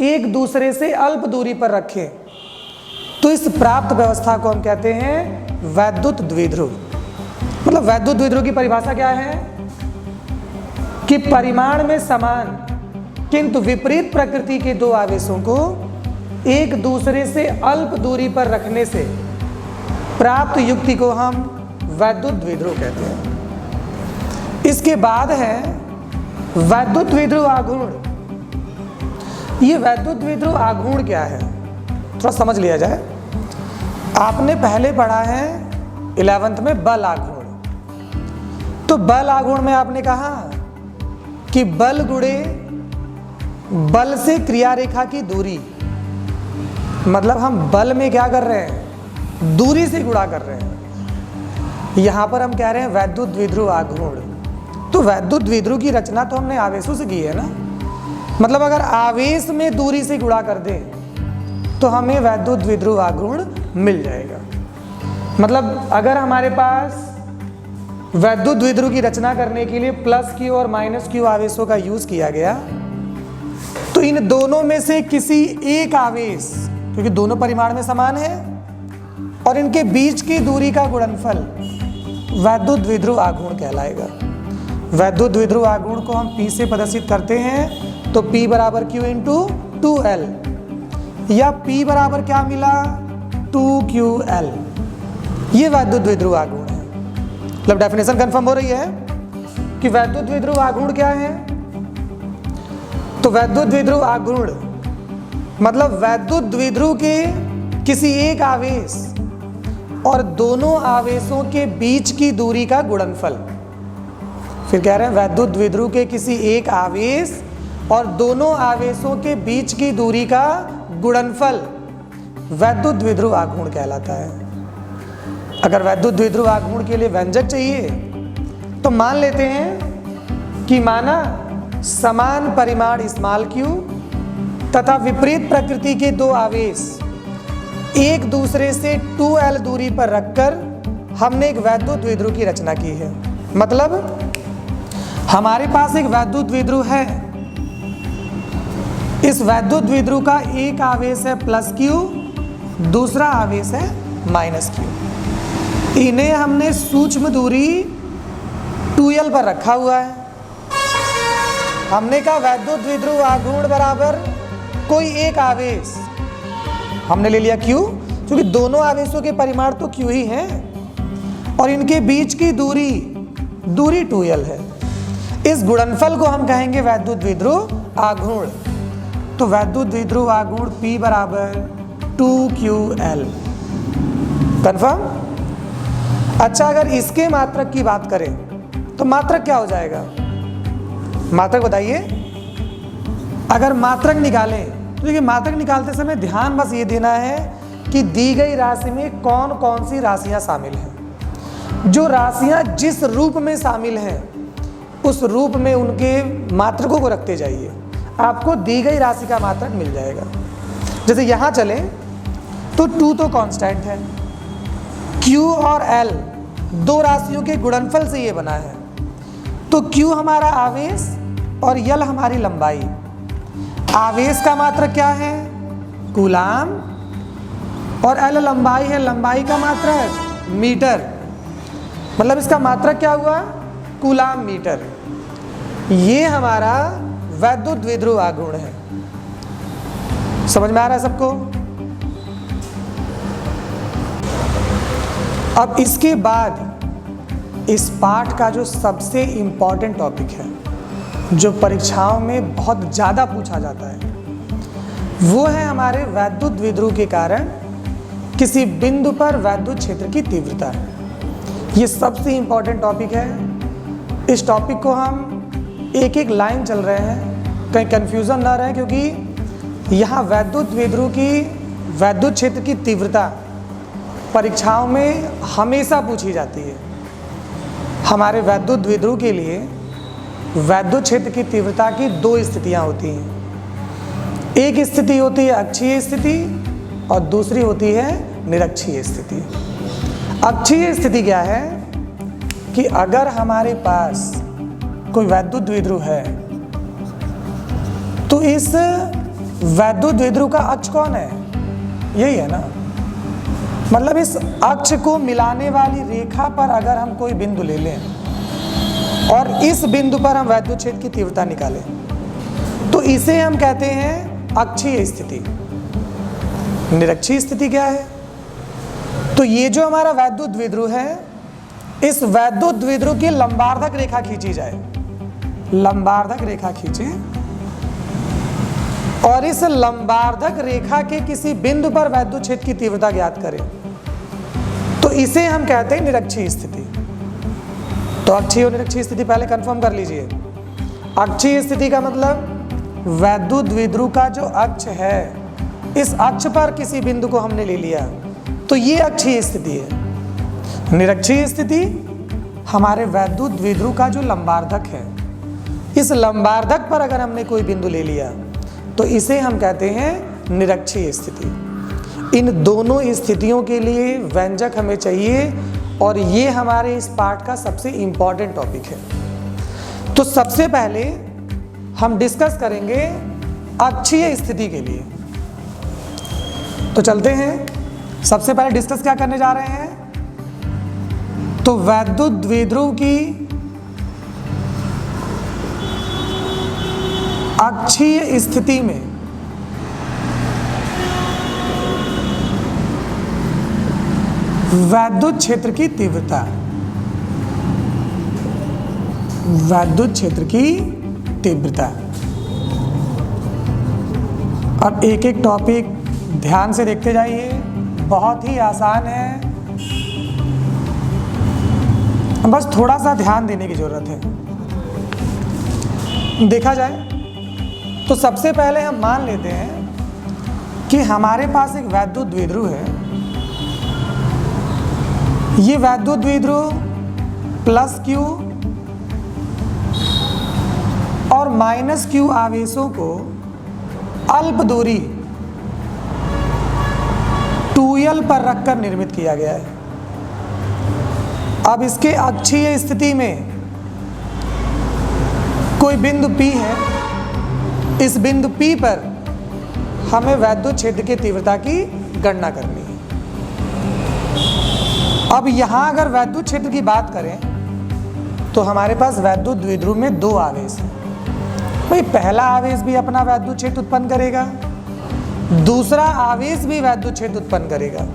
एक दूसरे से अल्प दूरी पर रखें, तो इस प्राप्त व्यवस्था को हम कहते हैं वैद्युत द्विध्रुव। मतलब वैद्युत द्विध्रुव की परिभाषा क्या है कि परिमाण में समान किंतु विपरीत प्रकृति के दो आवेशों को एक दूसरे से अल्प दूरी पर रखने से प्राप्त युक्ति को हम वैद्युत द्विध्रुव कहते हैं। इसके बाद है वैद्युत द्विध्रुव आघूर्ण। ये वैद्युत द्विध्रुव आघूर्ण क्या है, थोड़ा समझ लिया जाए। आपने पहले पढ़ा है 11th में बल आघूर्ण। तो बल आघूर्ण में आपने कहा कि बल गुणे बल से क्रिया रेखा की दूरी, मतलब हम बल में क्या कर रहे हैं, दूरी से गुणा कर रहे हैं। यहां पर हम कह रहे हैं वैद्युत द्विध्रुव आघूर्ण। तो वैद्युत द्विध्रुव की रचना तो हमने आवेशों से की है ना, मतलब अगर आवेश में दूरी से गुणा कर दें तो हमें वैद्युत द्विध्रुव आघूर्ण मिल जाएगा। मतलब अगर हमारे पास वैद्युत द्विध्रुव की रचना करने के लिए प्लस Q और माइनस Q आवेशों का यूज किया गया, तो इन दोनों में से किसी एक आवेश, क्योंकि दोनों परिमाण में समान है, और इनके बीच की दूरी का गुणनफल वैद्युत द्विध्रुव आघूर्ण कहलाएगा। वैद्युत द्विध्रुव आघूर्ण को हम P से प्रदर्शित करते हैं, तो P बराबर Q इंटू 2L, या P बराबर क्या मिला 2QL। ये वैद्युत द्विध्रुव आघूर्ण है। मतलब डेफिनेशन कंफर्म हो रही है कि वैद्युत द्विध्रुव आघूर्ण क्या है। तो वैद्युत द्विध्रुव आघूर्ण मतलब वैद्युत द्विध्रुव के किसी एक आवेश और दोनों आवेशों के बीच की दूरी का गुणनफल। फिर कह रहे हैं वैद्युत द्विध्रुव के किसी एक आवेश और दोनों आवेशों के बीच की दूरी का गुणनफल वैद्युत द्विध्रुव आघूर्ण कहलाता है। अगर वैद्युत द्विध्रुव आघूर्ण के लिए व्यंजक चाहिए तो मान लेते हैं कि माना समान परिमाण स्मॉल q तथा विपरीत प्रकृति के दो आवेश एक दूसरे से 2L दूरी पर रखकर हमने एक वैद्युत द्विध्रुव की रचना की है। मतलब हमारे पास एक वैद्युत द्विध्रुव है, इस वैद्युत द्विध्रुव का एक आवेश है प्लस Q, दूसरा आवेश है माइनस Q। इन्हें हमने सूक्ष्म दूरी 2l पर रखा हुआ है। हमने कहा वैद्युत द्विध्रुव आघूर्ण बराबर कोई एक आवेश, हमने ले लिया Q, क्योंकि दोनों आवेशों के परिमाण तो Q ही हैं और इनके बीच की दूरी 2l है। इस गुणनफल को हम कहेंगे वैद्युत द्विध्रुव आघूर्ण। तो वैद्युत द्विध्रुव आघूर्ण P बराबर 2QL। कन्फर्म? अच्छा, अगर इसके मात्रक की बात करें तो मात्रक क्या हो जाएगा? मात्रक बताइए। अगर मात्रक निकालें तो देखिए, मात्रक निकालते समय ध्यान बस ये देना है कि दी गई राशि में कौन कौन सी राशियां शामिल हैं। जो राशियां जिस रूप में शामिल हैं उस रूप में उनके मात्रकों को रखते जाइए, आपको दी गई राशि का मात्रक मिल जाएगा। जैसे यहाँ चलें तो 2 तो कांस्टेंट है, Q और L दो राशियों के गुणनफल से ये बना है। तो Q हमारा आवेश और L हमारी लंबाई। आवेश का मात्रक क्या है? कूलाम, और L लंबाई है, लंबाई का मात्रक मीटर। मतलब इसका मात्रक क्या हुआ? Coulomb metre. ये हमारा वैद्युत द्विध्रुव आघूर्ण है। समझ में आ रहा है सबको? अब इसके बाद इस पाठ का जो सबसे इम्पॉर्टेंट टॉपिक है, जो परीक्षाओं में बहुत ज़्यादा पूछा जाता है, वो है हमारे वैद्युत द्विध्रुव के कारण किसी बिंदु पर वैद्युत क्षेत्र की तीव्रता। ये सबसे इम्पॉर्टेंट टॉपिक है। इस टॉपिक को हम एक एक लाइन चल रहे हैं, कहीं कन्फ्यूज़न ना रहे, क्योंकि यहाँ वैद्युत द्विध्रुव की वैद्युत क्षेत्र की तीव्रता परीक्षाओं में हमेशा पूछी जाती है। हमारे वैद्युत द्विध्रुव के लिए वैद्युत क्षेत्र की तीव्रता की 2 स्थितियाँ होती हैं। एक स्थिति होती है अक्षीय स्थिति और दूसरी होती है निरक्षीय स्थिति। अक्षीय स्थिति क्या है कि अगर हमारे पास कोई वैद्युत द्विध्रुव है तो इस वैद्युत द्विध्रुव का अक्ष कौन है? यही है ना। मतलब इस अक्ष को मिलाने वाली रेखा पर अगर हम कोई बिंदु ले लें और इस बिंदु पर हम वैद्युत क्षेत्र की तीव्रता निकालें तो इसे हम कहते हैं अक्षीय स्थिति। निरक्षीय स्थिति क्या है? तो ये जो हमारा वैद्युत द्विध्रुव है, इस वैद्युत द्विध्रुव की लंबार्धक रेखा खींची जाए, लंबार्धक रेखा खींचे और इस लंबार्धक रेखा के किसी बिंदु पर वैद्युत क्षेत्र की तीव्रता ज्ञात करें तो इसे हम कहते हैं निरक्षीय स्थिति। तो अक्षीय और निरक्षीय स्थिति पहले कंफर्म कर लीजिए। अक्षीय स्थिति का मतलब वैद्युत द्विध्रुव का जो अक्ष है, इस अक्ष पर किसी बिंदु को हमने ले लिया तो ये अक्षीय स्थिति है। निरक्षीय स्थिति हमारे वैद्युत द्विध्रुव का जो लंबार्धक है, इस लंबार्धक पर अगर हमने कोई बिंदु ले लिया तो इसे हम कहते हैं निरक्षीय स्थिति। इन दोनों स्थितियों के लिए व्यंजक हमें चाहिए और ये हमारे इस पाठ का सबसे इम्पॉर्टेंट टॉपिक है। तो सबसे पहले हम डिस्कस करेंगे अक्षीय स्थिति के लिए। तो चलते हैं, सबसे पहले डिस्कस क्या करने जा रहे हैं? तो वैद्युत द्विध्रुव की अक्षीय स्थिति में वैद्युत क्षेत्र की तीव्रता, वैद्युत क्षेत्र की तीव्रता। अब एक एक टॉपिक ध्यान से देखते जाइए, बहुत ही आसान है, बस थोड़ा सा ध्यान देने की जरूरत है। देखा जाए तो सबसे पहले हम मान लेते हैं कि हमारे पास एक वैद्युत द्विध्रुव है। ये वैद्युत द्विध्रुव प्लस Q और माइनस Q आवेशों को अल्प दूरी 2l पर रखकर निर्मित किया गया है। अब इसके अक्षीय स्थिति में कोई बिंदु P है, इस बिंदु P पर हमें वैद्युत क्षेत्र की तीव्रता की गणना करनी है। अब यहाँ अगर वैद्युत क्षेत्र की बात करें तो हमारे पास वैद्युत द्विध्रुव में दो आवेश हैं। भाई पहला आवेश भी अपना वैद्युत क्षेत्र उत्पन्न करेगा, दूसरा आवेश भी वैद्युत क्षेत्र उत्पन्न करेगा।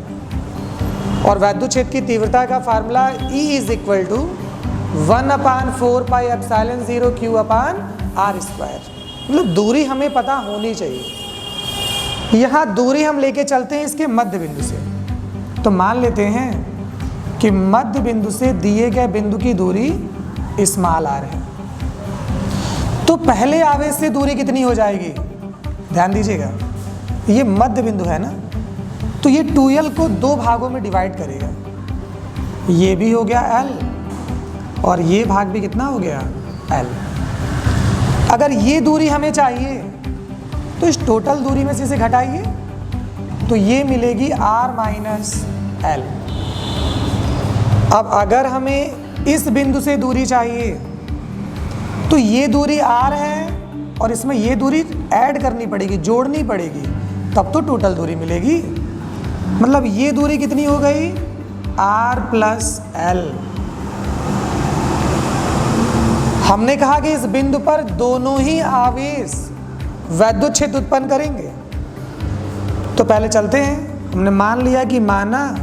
और वैद्युत क्षेत्र की तीव्रता का formula E is equal to 1/4πε0 Q/r²। मतलब दूरी हमें पता होनी चाहिए। यहाँ दूरी हम लेके चलते हैं इसके मध्य बिंदु से। तो मान लेते हैं कि मध्य बिंदु से दिए गए बिंदु की दूरी स्मॉल r है। तो पहले आवेश से दूरी कितनी हो जाएगी, ध्यान दीजिएगा, ये मध्य बिंदु है ना, तो ये 2l को दो भागों में डिवाइड करेगा। ये भी हो गया l और ये भाग भी कितना हो गया l। अगर ये दूरी हमें चाहिए तो इस टोटल दूरी में से इसे घटाइए तो ये मिलेगी r माइनस l। अब अगर हमें इस बिंदु से दूरी चाहिए तो ये दूरी r है और इसमें ये दूरी ऐड करनी पड़ेगी, जोड़नी पड़ेगी, तब तो टोटल दूरी मिलेगी। मतलब ये दूरी कितनी हो गई r प्लस l। हमने कहा कि इस बिंदु पर दोनों ही आवेश वैद्युत क्षेत्र उत्पन्न करेंगे। तो पहले चलते हैं, हमने मान लिया कि माना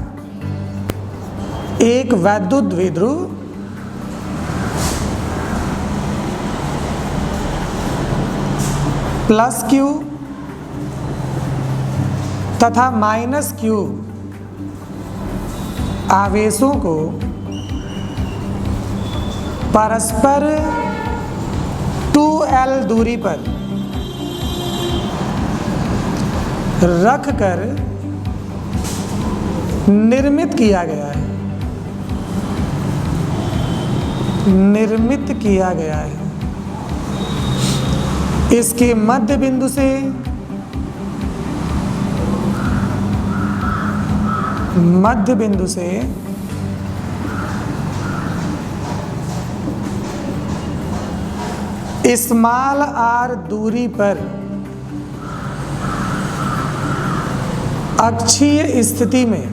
एक वैद्युत द्विध्रुव प्लस Q तथा माइनस Q आवेशों को परस्पर 2l दूरी पर रखकर निर्मित किया गया है। इसके मध्य बिंदु से स्मॉल r दूरी पर अक्षीय स्थिति में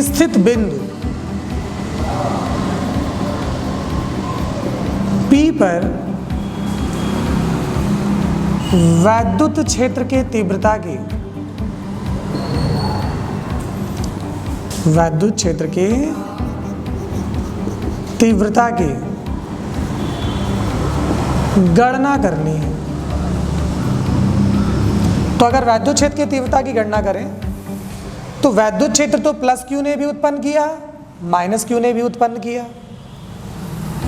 स्थित बिंदु P पर वैद्युत क्षेत्र के तीव्रता की गणना करनी है। तो अगर वैद्युत क्षेत्र की तीव्रता की गणना करें तो वैद्युत क्षेत्र तो प्लस Q ने भी उत्पन्न किया, माइनस Q ने भी उत्पन्न किया।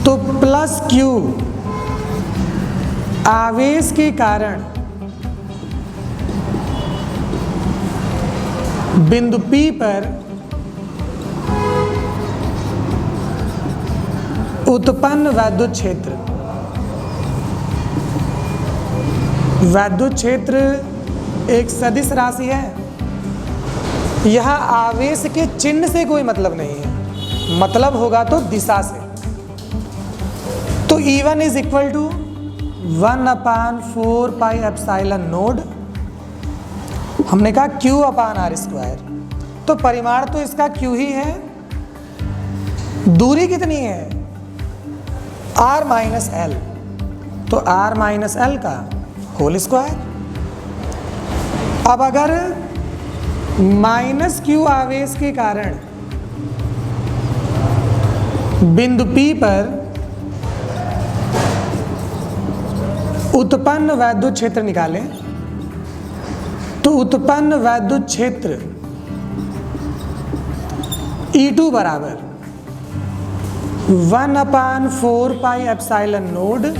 तो प्लस Q आवेश के कारण बिंदु P पर उत्पन्न वैद्युत क्षेत्र एक सदिश राशि है। यह आवेश के चिन्ह से कोई मतलब नहीं है, मतलब होगा तो दिशा से। तो E1 इज इक्वल टू 1/4πε0, हमने कहा Q/r²। तो परिमाण तो इसका Q ही है, दूरी कितनी है r माइनस l, तो r माइनस l का होल स्क्वायर। अब अगर माइनस Q आवेश के कारण बिंदु P पर उत्पन्न वैद्युत क्षेत्र निकालें तो उत्पन्न वैद्युत क्षेत्र E2 बराबर 1/4πε0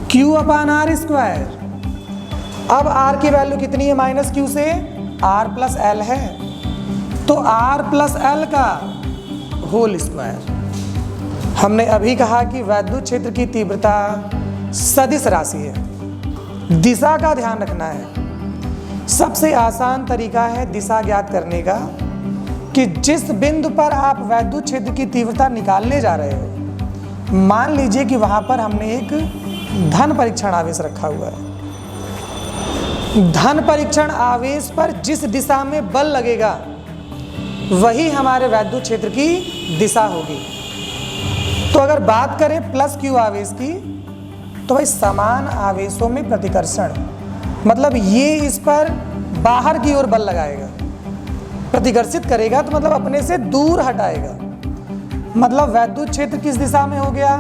Q/r²। अब r की वैल्यू कितनी है माइनस Q से, r प्लस l है, तो r प्लस l का होल स्क्वायर। हमने अभी कहा कि वैद्युत क्षेत्र की तीव्रता सदिश राशि है, दिशा का ध्यान रखना है। सबसे आसान तरीका है दिशा ज्ञात करने का कि जिस बिंदु पर आप वैद्युत क्षेत्र की तीव्रता निकालने जा रहे हो, मान लीजिए कि वहां पर हमने एक धन परीक्षण आवेश रखा हुआ है। धन परीक्षण आवेश पर जिस दिशा में बल लगेगा वही हमारे वैद्युत क्षेत्र की दिशा होगी। तो अगर बात करें प्लस क्यू आवेश की, तो भाई समान आवेशों में प्रतिकर्षण, मतलब ये इस पर बाहर की ओर बल लगाएगा, प्रतिकर्षित करेगा तो मतलब अपने से दूर हटाएगा, मतलब वैद्युत क्षेत्र किस दिशा में हो गया,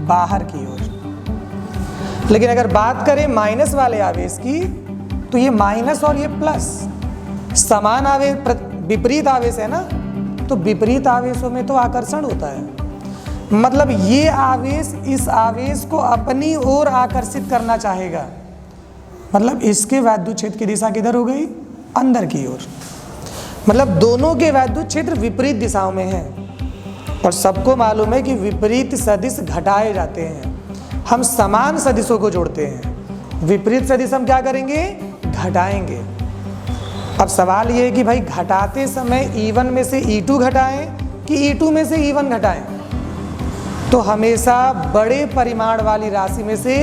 बाहर की ओर। लेकिन अगर बात करें माइनस वाले आवेश की, तो ये माइनस और ये प्लस समान आवेश, विपरीत आवेश है ना, तो विपरीत आवेशों में तो आकर्षण होता है, मतलब ये आवेश इस आवेश को अपनी ओर आकर्षित करना चाहेगा, मतलब इसके वैद्युत क्षेत्र की दिशा किधर हो गई, अंदर की ओर। मतलब दोनों के वैद्युत क्षेत्र विपरीत दिशाओं में हैं और सबको मालूम है कि विपरीत सदिश घटाए जाते हैं, हम समान सदिशों को जोड़ते हैं, विपरीत सदिश हम क्या करेंगे, घटाएंगे। अब सवाल ये है कि भाई घटाते समय E1 में से E2 घटाएं कि E2 में से E1 घटाएं, तो हमेशा बड़े परिमाण वाली राशि में से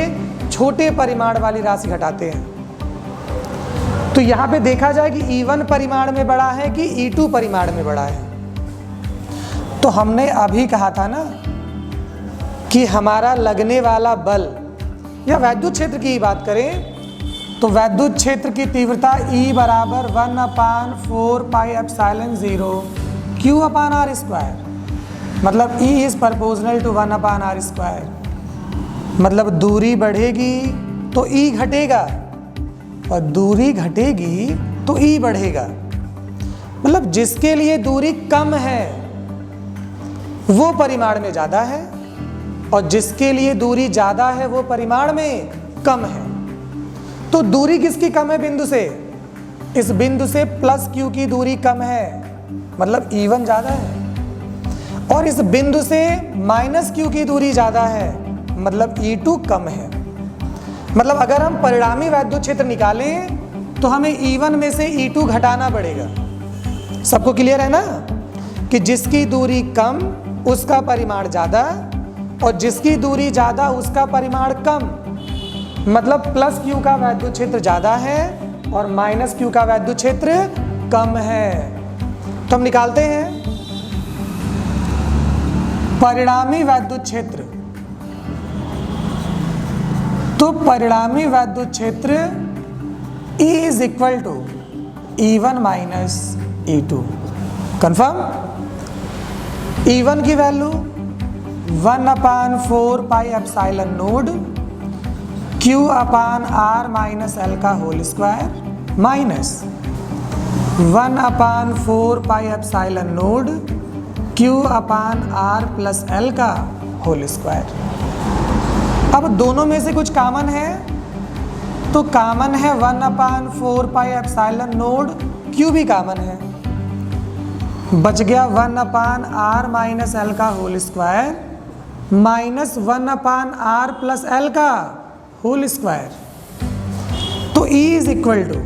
छोटे परिमाण वाली राशि घटाते हैं। तो यहाँ पे देखा जाए कि E1 परिमाण में बड़ा है कि E2 परिमाण में बड़ा है। तो हमने अभी कहा था ना कि हमारा लगने वाला बल, या वैद्युत क्षेत्र की बात करें तो वैद्युत क्षेत्र की तीव्रता E बराबर 1/4 पाई एप्सिलॉन 0 Q/r², मतलब E is proportional to 1/r²। मतलब दूरी बढ़ेगी तो E घटेगा और दूरी घटेगी तो E बढ़ेगा। मतलब जिसके लिए दूरी कम है वो परिमाण में ज़्यादा है और जिसके लिए दूरी ज़्यादा है वो परिमाण में कम है। तो दूरी किसकी कम है बिंदु से, इस बिंदु से प्लस Q की दूरी कम है, मतलब E1 ज़्यादा है, और इस बिंदु से माइनस Q की दूरी ज़्यादा है, मतलब E2 कम है। मतलब अगर हम परिणामी वैद्युत क्षेत्र निकालें तो हमें E1 में से E2 घटाना पड़ेगा। सबको क्लियर है ना कि जिसकी दूरी कम उसका परिमाण ज़्यादा और जिसकी दूरी ज़्यादा उसका परिमाण कम, मतलब प्लस Q का वैद्युत क्षेत्र ज़्यादा है और माइनस Q का वैद्युत क्षेत्र कम है। तो हम निकालते हैं परिणामी वैद्युत क्षेत्र। तो परिणामी वैद्युत क्षेत्र E is equal to E1 minus E2। Confirm. E1 की value 1/4 pi epsilon nought Q/r minus L का whole square minus 1/4 pi epsilon nought Q/r plus L का होल स्क्वायर। अब दोनों में से कुछ कॉमन है, तो कॉमन है 1/4 पाई एप्सिलॉन नोड, Q भी कॉमन है, बच गया 1/r माइनस एल का whole square minus 1/r plus L का होल स्क्वायर। तो E is equal to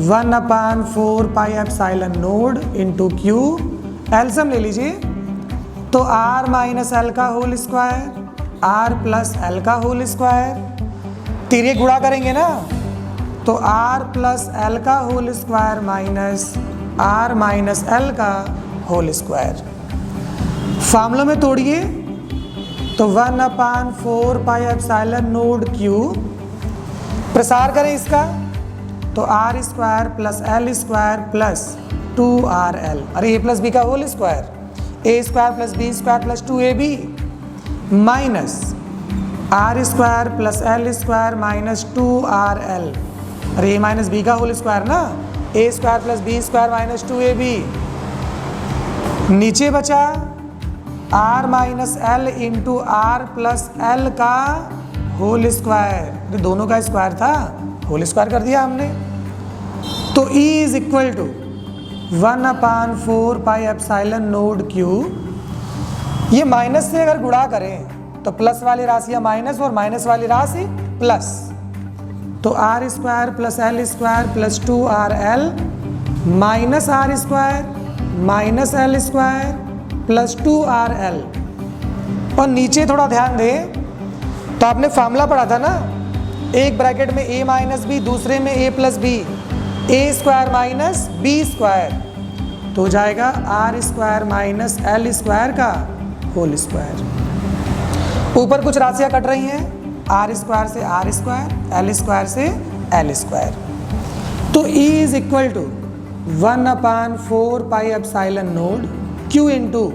1/4 pi epsilon nought into Q, LCM ले लीजिए, तो R माइनस एल का whole square, R plus L का होल स्क्वायर, तिर्यक गुणा करेंगे ना, तो R प्लस एल का whole square minus R minus L का होल स्क्वायर। फार्मूला में तोड़िए तो 1/4 पाई एप्सिलॉन नोड Q, प्रसार करें इसका तो R square plus L square plus 2RL, अरे A प्लस बी का whole square, A square plus B square plus 2AB minus R square plus L square minus 2RL, अरे A minus B का whole square ना, A square plus B square minus 2AB, नीचे बचा R minus L into R plus L का whole square, दोनों का square था, whole square कर दिया हमने। तो E is equal to 1/4 pi epsilon nought Q, ये माइनस से अगर गुणा करें तो प्लस वाली राशि माइनस और माइनस वाली राशि प्लस, तो R square plus L square plus 2RL minus R square minus L square plus 2RL। और नीचे थोड़ा ध्यान दें तो आपने फार्मूला पढ़ा था ना एक ब्रैकेट में a माइनस बी, दूसरे में a plus B, A square minus B square, तो हो जाएगा R square minus L square का होल स्क्वायर। ऊपर कुछ राशियाँ कट रही हैं, आर स्क्वायर से आर स्क्वायर, एल स्क्वायर से एल स्क्वायर। तो E is equal to 1/4 pi epsilon nought Q into,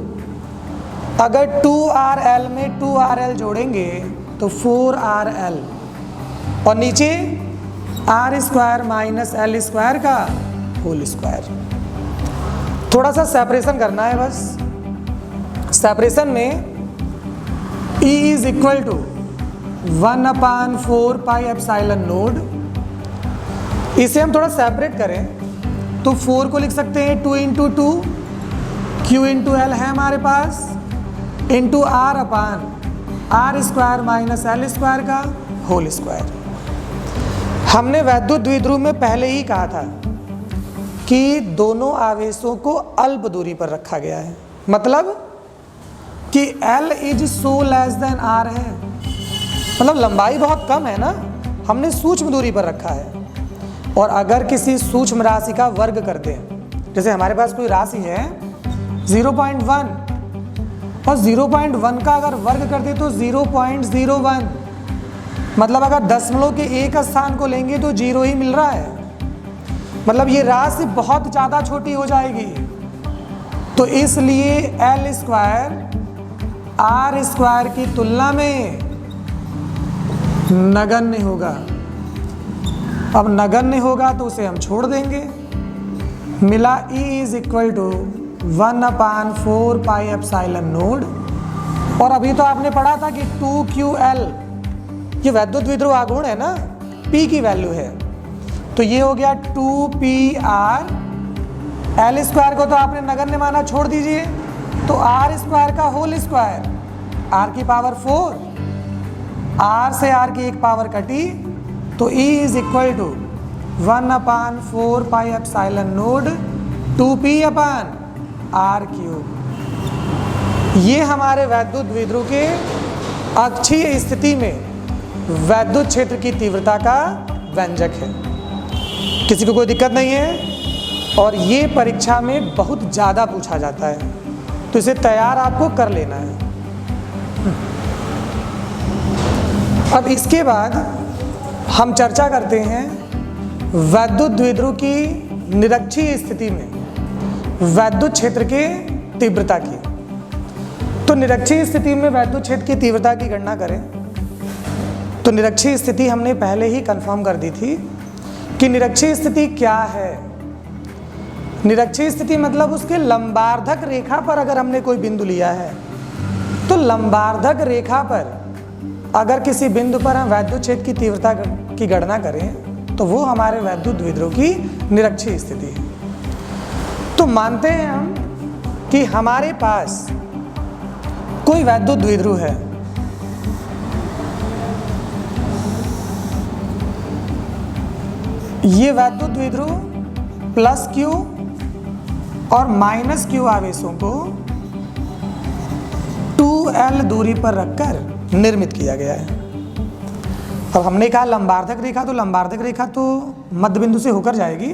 अगर 2RL में 2RL जोड़ेंगे तो 4RL, और नीचे R square minus L square का होल स्क्वायर। थोड़ा सा सेपरेशन करना है बस। सेपरेशन में E is equal to 1/4 pi epsilon nought, इसे हम थोड़ा सेपरेट करें तो 4 को लिख सकते हैं 2 इंटू 2, Q इंटू एल है हमारे पास, into R upon R square minus L square का होल स्क्वायर। हमने वैद्युत द्विध्रुव में पहले ही कहा था कि दोनों आवेशों को अल्प दूरी पर रखा गया है, मतलब कि L is so less than R है, मतलब लंबाई बहुत कम है ना, हमने सूक्ष्म दूरी पर रखा है। और अगर किसी सूक्ष्म राशि का वर्ग करते हैं, जैसे हमारे पास कोई राशि है 0.1 और 0.1 का अगर वर्ग करते तो 0.01, मतलब अगर दशमलव के एक स्थान को लेंगे तो 0 ही मिल रहा है, मतलब ये राशि बहुत ज़्यादा छोटी हो जाएगी। तो इसलिए एल स्क्वायर आर स्क्वायर की तुलना में नगण्य होगा। अब नगण्य होगा तो उसे हम छोड़ देंगे, मिला E is equal to 1/4 pi epsilon nought. और अभी तो आपने पढ़ा था कि 2QL, ये वैद्युत द्विध्रुव आघूर्ण है ना, P की वैल्यू है, तो ये हो गया 2PR। एल स्क्वायर को तो आपने नगण्य माना, छोड़ दीजिए, तो आर स्क्वायर का होल स्क्वायर, आर की पावर 4, आर से आर की एक पावर कटी, तो E is equal to 1/4 pi epsilon nought 2P upon R cube. ये हमारे वैद्युत द्विध्रुव के अक्षीय स्थिति में वैद्युत क्षेत्र की तीव्रता का व्यंजक है। किसी को कोई दिक्कत नहीं है, और ये परीक्षा में बहुत ज़्यादा पूछा जाता है, तो इसे तैयार आपको कर लेना है। अब इसके बाद हम चर्चा करते हैं वैद्युत द्विध्रुव की निरक्षीय स्थिति में वैद्युत क्षेत्र के तीव्रता की। तो निरक्षीय स्थिति में वैद्युत क्षेत्र की तीव्रता की गणना करें तो निरक्षीय स्थिति हमने पहले ही कंफर्म कर दी थी कि निरक्षीय स्थिति क्या है। निरक्षीय स्थिति मतलब उसके लंबार्धक रेखा पर अगर हमने कोई बिंदु लिया है, तो लंबार्धक रेखा पर अगर किसी बिंदु पर हम वैद्युत क्षेत्र की तीव्रता की गणना करें तो वो हमारे वैद्युत द्विध्रुव की निरक्षीय स्थिति है। तो मानते हैं हम कि हमारे पास कोई वैद्युत द्विध्रुव है, ये वैद्युत द्विध्रुव प्लस Q और माइनस Q आवेशों को 2L दूरी पर रखकर निर्मित किया गया है। अब हमने कहा लंबार्धक रेखा, तो लंबार्धक रेखा तो मध्य बिंदु से होकर जाएगी।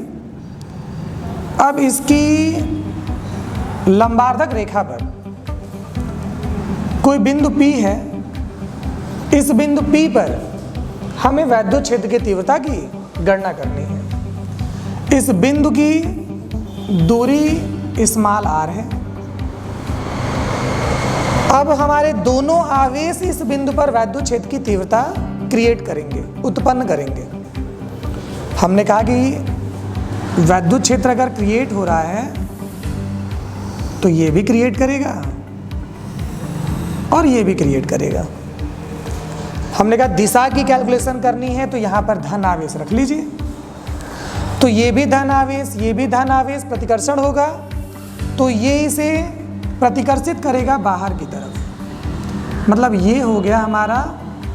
अब इसकी लंबार्धक रेखा पर कोई बिंदु P है, इस बिंदु P पर हमें वैद्युत क्षेत्र की तीव्रता की गणना करनी है। इस बिंदु की दूरी स्मॉल r है। अब हमारे दोनों आवेश इस बिंदु पर वैद्युत क्षेत्र की तीव्रता क्रिएट करेंगे, उत्पन्न करेंगे। हमने कहा कि वैद्युत क्षेत्र अगर क्रिएट हो रहा है तो ये भी क्रिएट करेगा और ये भी क्रिएट करेगा। हमने कहा दिशा की कैलकुलेशन करनी है तो यहाँ पर धन आवेश रख लीजिए, तो ये भी धन आवेश, ये भी धन आवेश, प्रतिकर्षण होगा तो ये इसे प्रतिकर्षित करेगा बाहर की तरफ। मतलब ये हो गया हमारा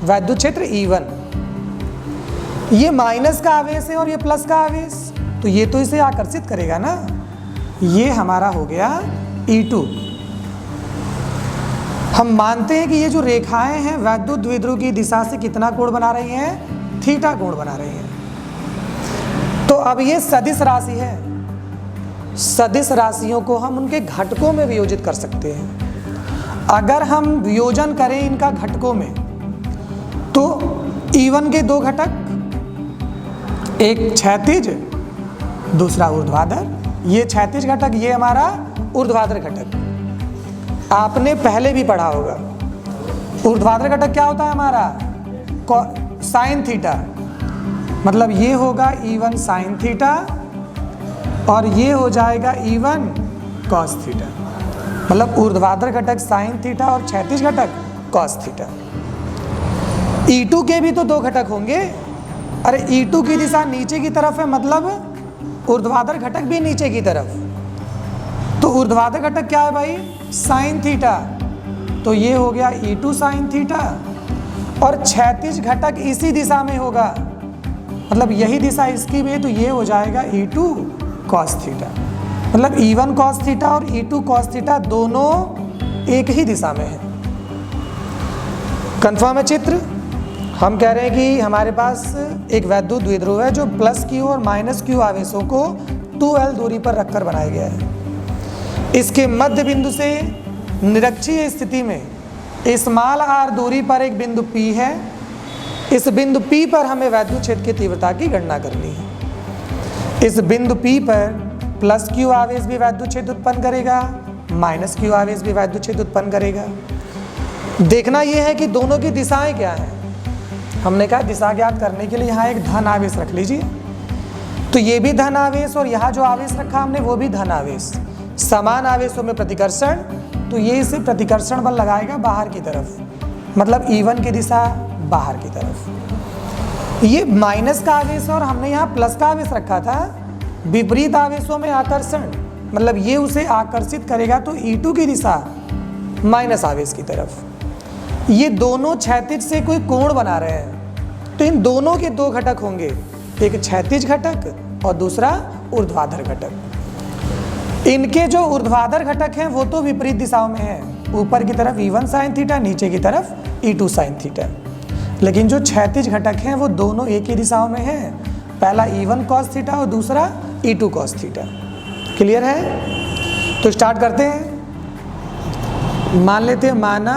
वैद्युत क्षेत्र E1। ये माइनस का आवेश है और ये प्लस का आवेश, तो ये तो इसे आकर्षित करेगा ना। ये हमारा हो गया E2। हम मानते हैं कि ये जो रेखाएं हैं वैद्युत द्विध्रुव की दिशा से कितना कोण बना रही हैं, थीटा कोण बना रही हैं। तो अब ये सदिश राशि है, सदिश राशियों को हम उनके घटकों में वियोजित कर सकते हैं। अगर हम वियोजन करें इनका घटकों में तो E1 के दो घटक, एक क्षैतिज दूसरा ऊर्ध्वाधर, ये क्षैतिज घटक ये हमारा ऊर्ध्वाधर घटक। आपने पहले भी पढ़ा होगा ऊर्ध्वाधर घटक क्या होता है हमारा, साइन थीटा, मतलब ये होगा E1 साइन थीटा और ये हो जाएगा E1 कॉस थीटा, मतलब ऊर्ध्वाधर घटक साइन थीटा और क्षैतिज घटक कॉस थीटा। E2 के भी तो दो घटक होंगे, अरे E2 की दिशा नीचे की तरफ है, मतलब ऊर्ध्वाधर घटक भी नीचे की तरफ, तो ऊर्ध्वाधर घटक क्या है भाई, साइन थीटा, तो ये हो गया E2 साइन थीटा और क्षैतिज घटक इसी दिशा में होगा, मतलब यही दिशा इसकी भी है, तो ये हो जाएगा E2 कॉस थीटा, मतलब E1 कॉस थीटा और E2 कॉस थीटा दोनों एक ही दिशा में है। कंफर्म है चित्र। हम कह रहे हैं कि हमारे पास एक वैद्युत द्विध्रुव है जो प्लस Q और माइनस Q आवेशों को 2L दूरी पर रखकर बनाया गया है। इसके मध्य बिंदु से निरक्षीय स्थिति में स्मॉल r दूरी पर एक बिंदु P है। इस बिंदु P पर हमें वैद्युत क्षेत्र की तीव्रता की गणना करनी है। इस बिंदु P पर प्लस Q आवेश भी वैद्युत क्षेत्र उत्पन्न करेगा, माइनस Q आवेश भी वैद्युत क्षेत्र उत्पन्न करेगा। देखना यह है कि दोनों की दिशाएं क्या हैं। हमने कहा दिशा ज्ञात करने के लिए यहाँ एक धन आवेश रख लीजिए, तो ये भी धन आवेश और यहाँ जो आवेश रखा हमने वो भी धन आवेश, समान आवेशों में प्रतिकर्षण, तो ये इसे प्रतिकर्षण बल लगाएगा बाहर की तरफ, मतलब E1 की दिशा बाहर की तरफ। ये माइनस का आवेश और हमने यहाँ प्लस का आवेश रखा था, विपरीत आवेशों में आकर्षण, मतलब ये उसे आकर्षित करेगा, तो E2 की दिशा माइनस आवेश की तरफ। ये दोनों क्षैतिज से कोई कोण बना रहे हैं, तो इन दोनों के दो घटक होंगे, एक क्षैतिज घटक और दूसरा ऊर्ध्वाधर घटक। इनके जो ऊर्ध्वाधर घटक हैं वो तो विपरीत दिशाओं में हैं, ऊपर की तरफ E1 साइन थीटा, नीचे की तरफ E2 साइन थीटा, लेकिन जो क्षैतिज घटक हैं वो दोनों एक ही दिशाओं में हैं, पहला E1 कॉस थीटा और दूसरा E2 कॉस थीटा। क्लियर है? तो स्टार्ट करते हैं। मान लेते हैं, माना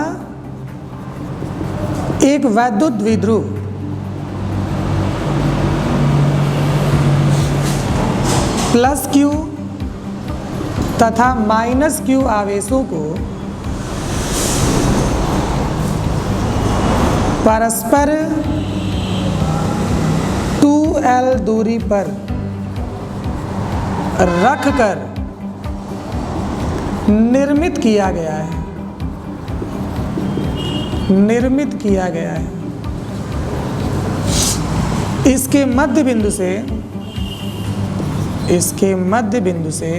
एक वैद्युत द्विध्रुव प्लस Q तथा माइनस Q आवेशों को परस्पर 2L दूरी पर रखकर निर्मित किया गया है, निर्मित किया गया है। इसके मध्य बिंदु से, इसके मध्य बिंदु से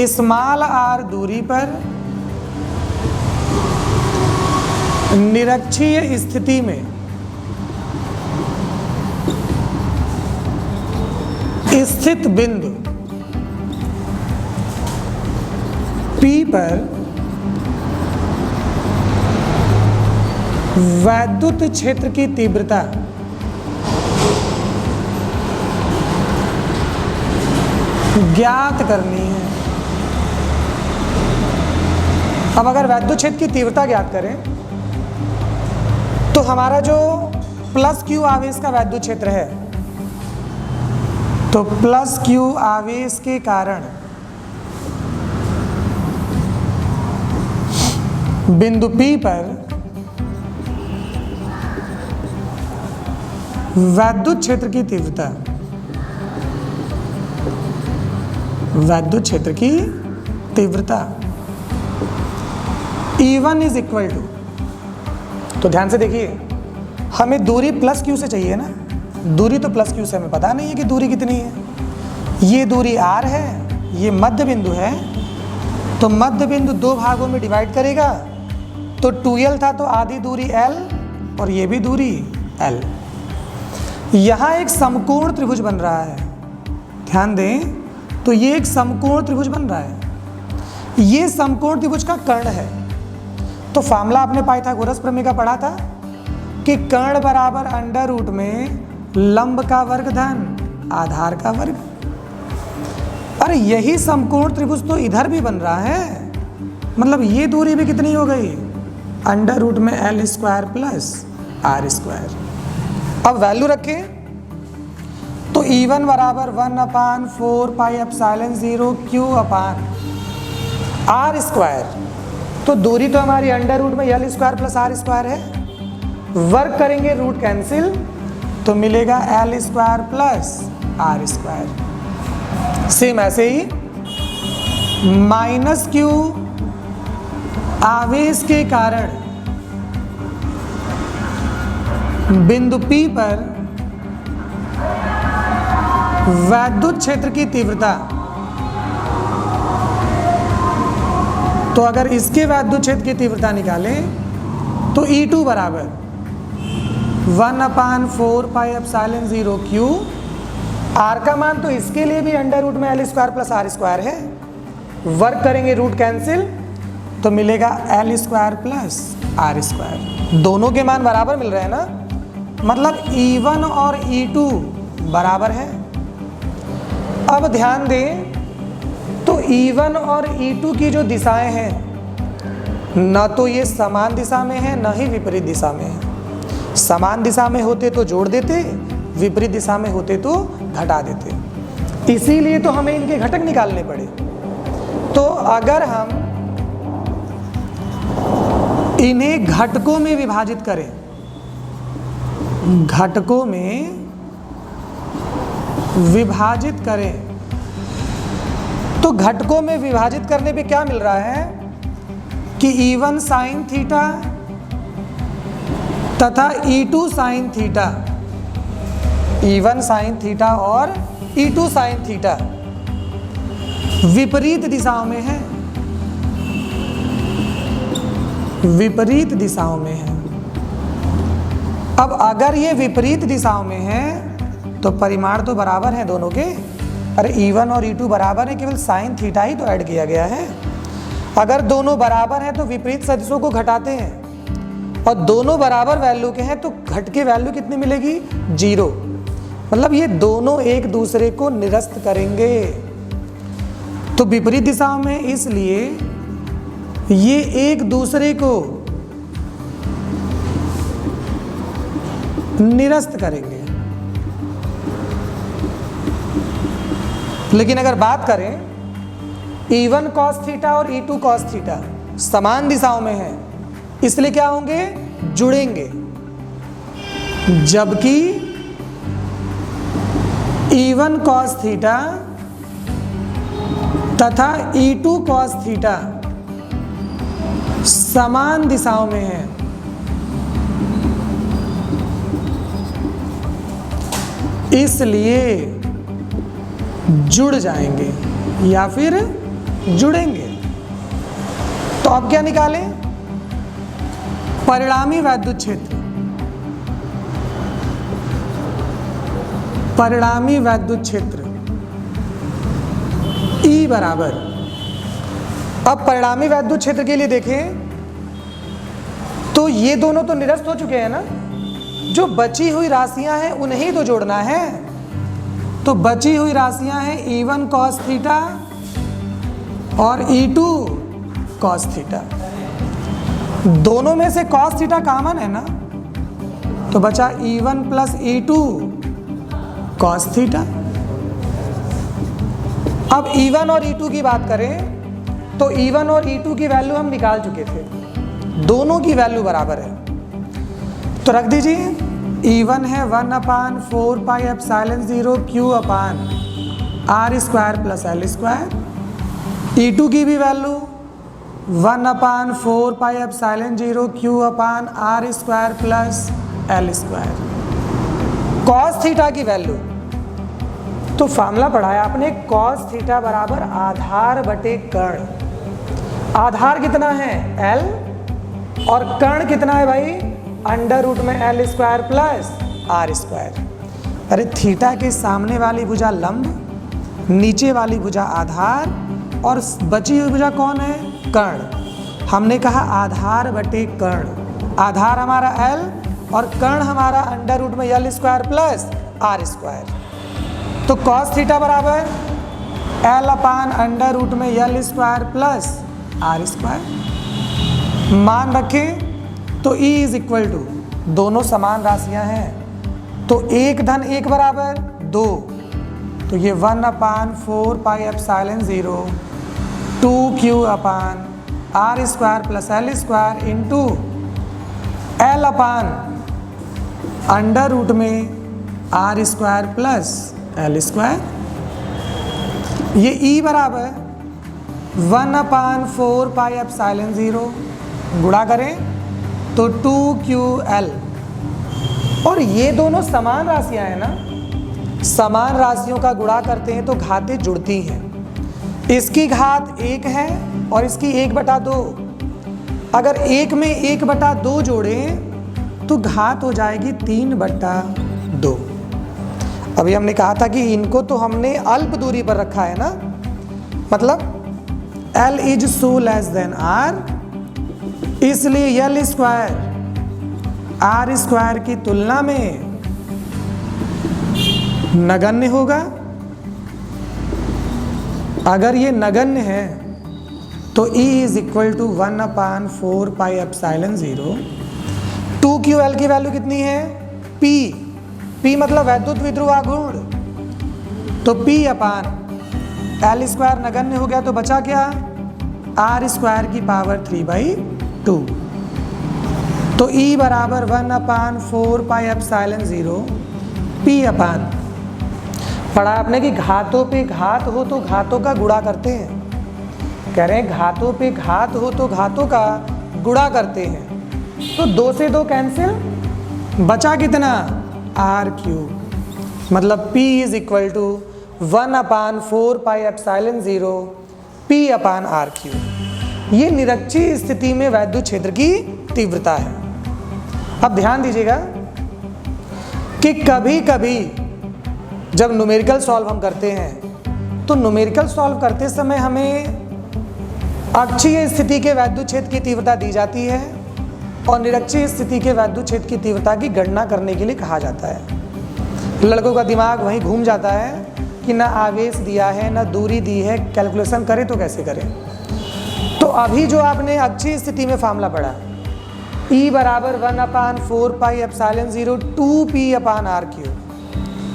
स्मॉल r दूरी पर निरक्षीय स्थिति में स्थित बिंदु P पर वैद्युत क्षेत्र की तीव्रता ज्ञात करनी है। अब अगर वैद्युत क्षेत्र की तीव्रता ज्ञात करें तो हमारा जो प्लस Q आवेश का वैद्युत क्षेत्र है, तो प्लस Q आवेश के कारण बिंदु P पर वैद्युत क्षेत्र की तीव्रता, वैद्युत क्षेत्र की तीव्रता E1 इज इक्वल टू, तो ध्यान से देखिए, हमें दूरी प्लस Q से चाहिए ना, दूरी तो प्लस Q से हमें पता नहीं है कि दूरी कितनी है। ये दूरी R है, ये मध्य बिंदु है, तो मध्य बिंदु दो भागों में डिवाइड करेगा, तो 2L था तो आधी दूरी L और ये भी दूरी L। यहाँ एक समकोण त्रिभुज बन रहा है, ध्यान दें, तो ये एक समकोण त्रिभुज बन रहा है, ये समकोण त्रिभुज का कर्ण है। तो फार्मूला आपने पाइथागोरस प्रमेय का पढ़ा था, कि कर्ण बराबर अंडर रूट में लंब का वर्ग धन आधार का वर्ग। अरे यही समकोण त्रिभुज तो इधर भी बन रहा है, मतलब ये दूरी भी कितनी हो गई, अंडर रूट में L square plus R square. अब वैल्यू रखें तो E1 बराबर 1/4πε0 Q अपान आर स्क्वायर। तो दूरी तो हमारी अंडर रूट में L square plus R square है, वर्क करेंगे रूट कैंसिल तो मिलेगा L square plus R square. Same ऐसे ही माइनस क्यू आवेश के कारण बिंदु P पर वैद्युत क्षेत्र की तीव्रता, तो अगर इसके वैद्युत क्षेत्र की तीव्रता निकालें तो E2 बराबर 1/4πε0 Q, आर का मान तो इसके लिए भी अंडर रूट में L square plus R square है, वर्क करेंगे रूट कैंसिल तो मिलेगा L square plus R square. दोनों के मान बराबर मिल रहे हैं ना, मतलब E1 और E2 बराबर है। अब ध्यान दें तो E1 और E2 की जो दिशाएं हैं, न तो ये समान दिशा में है न ही विपरीत दिशा में है। समान दिशा में होते तो जोड़ देते, विपरीत दिशा में होते तो घटा देते, इसीलिए तो हमें इनके घटक निकालने पड़े। तो अगर हम इन्हें घटकों में विभाजित करें, घटकों में विभाजित करें तो घटकों में विभाजित करने पे क्या मिल रहा है कि E1 साइन थीटा तथा E2 sine theta, E1 sine theta और E2 साइन थीटा विपरीत दिशाओं में है, विपरीत दिशाओं में है। अब अगर ये विपरीत दिशाओं में है तो परिमाण तो बराबर है दोनों के। अरे E1 और E2 बराबर है, केवल साइन थीटा ही तो ऐड किया गया है। अगर दोनों बराबर हैं तो विपरीत सदिशों को घटाते हैं, और दोनों बराबर वैल्यू के हैं तो घट के वैल्यू कितनी मिलेगी, 0। मतलब ये दोनों एक दूसरे को निरस्त करेंगे। तो विपरीत दिशाओं में इसलिए ये एक दूसरे को निरस्त करेंगे। लेकिन अगर बात करें E1 cos थीटा और E2 cos थीटा समान दिशाओं में है, इसलिए क्या होंगे, जुड़ेंगे। जबकि E1 cos थीटा तथा E2 cos थीटा समान दिशाओं में है, इसलिए जुड़ जाएंगे या फिर जुड़ेंगे। तो अब क्या निकालें, परिणामी वैद्युत क्षेत्र, परिणामी वैद्युत क्षेत्र E बराबर। अब परिणामी वैद्युत क्षेत्र के लिए देखें तो ये दोनों तो निरस्त हो चुके हैं ना, जो बची हुई राशियां हैं उन्हें तो जोड़ना है। तो बची हुई राशियां हैं E1 cos थीटा और E2 cos थीटा। दोनों में से cos थीटा कॉमन है ना, तो बचा E1 plus E2 cos theta. अब E1 और E2 की बात करें तो E1 और E2 की वैल्यू हम निकाल चुके थे, दोनों की वैल्यू बराबर है। तो रख दीजिए, E1 है 1/4πε0 Q upon R square plus L square. E2 की भी value 1/4πε0 Q upon R square plus L square. Cos theta की वैल्यू तो फार्मूला पढ़ाया आपने, कॉस थीटा बराबर आधार बटे कर्ण। आधार कितना है, L, और कर्ण कितना है भाई, अंडर रूट में L square plus R square. अरे थीटा के सामने वाली भुजा लंब, नीचे वाली भुजा आधार, और बची हुई भुजा कौन है, कर्ण। हमने कहा आधार बटे कर्ण। आधार हमारा L, और कर्ण हमारा अंडर रूट में L square plus R square. तो कॉस थीटा बराबर एल अपान अंडर रूट में L square plus R square. मान रखें तो E इज इक्वल टू, दोनों समान राशियां हैं तो 1 धन 1 बराबर 2, तो ये 1 upon 4 pi epsilon 0 2q upon R square plus L square into L upon under root में R square plus L square. ये E बराबर 1 अपान 4 पाई एप्सिलॉन 0 गुणा करें तो 2ql, और ये दोनों समान राशियां हैं ना, समान राशियों का गुणा करते हैं तो घातें जुड़ती हैं। इसकी घात 1 है और इसकी 1/2। अगर 1 में 1/2 जोड़ें तो घात हो जाएगी 3/2। अभी हमने कहा था कि इनको तो हमने अल्प दूरी पर रखा है ना, मतलब L is so less than R, इसलिए L स्क्वायर R स्क्वायर की तुलना में नगण्य होगा। अगर ये नगण्य है तो E is equal to 1 upon 4 pi epsilon 0। 2ql की वैल्यू कितनी है? P मतलब वैद्युत विध्रुव आघूर्ण, तो P अपान L स्क्वायर नगण्य हो गया तो बचा क्या? R स्क्वायर की पावर 3/2। तो E बराबर 1 अपान 4 पाई एप्सिलॉन 0 P अपान, पढ़ा आपने कि घातों पे घात हो तो घातों का गुणा करते हैं। कह रहे हैं घातों पे घात हो तो घातों का गुणा करते हैं। तो 2 से 2 कैंसिल, बचा कितना? R3, मतलब P is equal to 1 upon 4 pi epsilon 0 P upon R3। ये निरक्षीय स्थिति में वैद्युत क्षेत्र की तीव्रता है। अब ध्यान दीजिएगा कि कभी कभी जब न्यूमेरिकल सॉल्व हम करते हैं तो न्यूमेरिकल सॉल्व करते समय हमें अक्षीय स्थिति के वैद्युत क्षेत्र की तीव्रता दी जाती है और निरक्षीय स्थिति के वैद्युत क्षेत्र की तीव्रता की गणना करने के लिए कहा जाता है। लड़कों का दिमाग वहीं घूम जाता है कि ना आवेश दिया है ना दूरी दी है, कैलकुलेशन करें तो कैसे करें। तो अभी जो आपने अक्षीय स्थिति में फार्मूला पढ़ा, E बराबर 1 अपान 4 पाई एप्सिलॉन 0 2P अपान R3,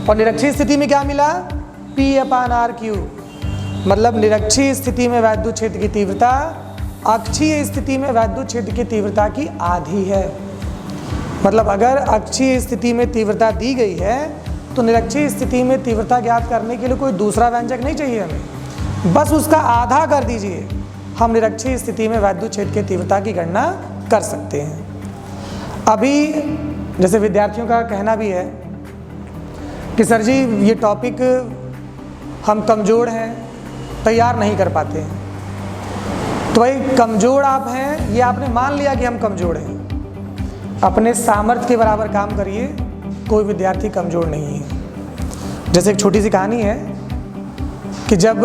और निरक्षीय स्थिति में क्या मिला? P अपान R3, मतलब निरक्षीय स्थिति में वैद्युत क्षेत्र की तीव्रता अक्षीय स्थिति में वैद्युत क्षेत्र की तीव्रता की आधी है। मतलब अगर अक्षीय स्थिति में तीव्रता दी गई है तो निरक्षीय स्थिति में तीव्रता ज्ञात करने के लिए कोई दूसरा व्यंजक नहीं चाहिए हमें, बस उसका आधा कर दीजिए, हम निरक्षीय स्थिति में वैद्युत क्षेत्र की तीव्रता की गणना कर सकते हैं। अभी जैसे विद्यार्थियों का कहना भी है कि सर जी ये टॉपिक हम कमज़ोर हैं, तैयार नहीं कर पाते हैं। तो भाई कमज़ोर आप हैं, ये आपने मान लिया कि हम कमज़ोर हैं, अपने सामर्थ्य के बराबर काम करिए, कोई विद्यार्थी कमज़ोर नहीं है। जैसे एक छोटी सी कहानी है कि जब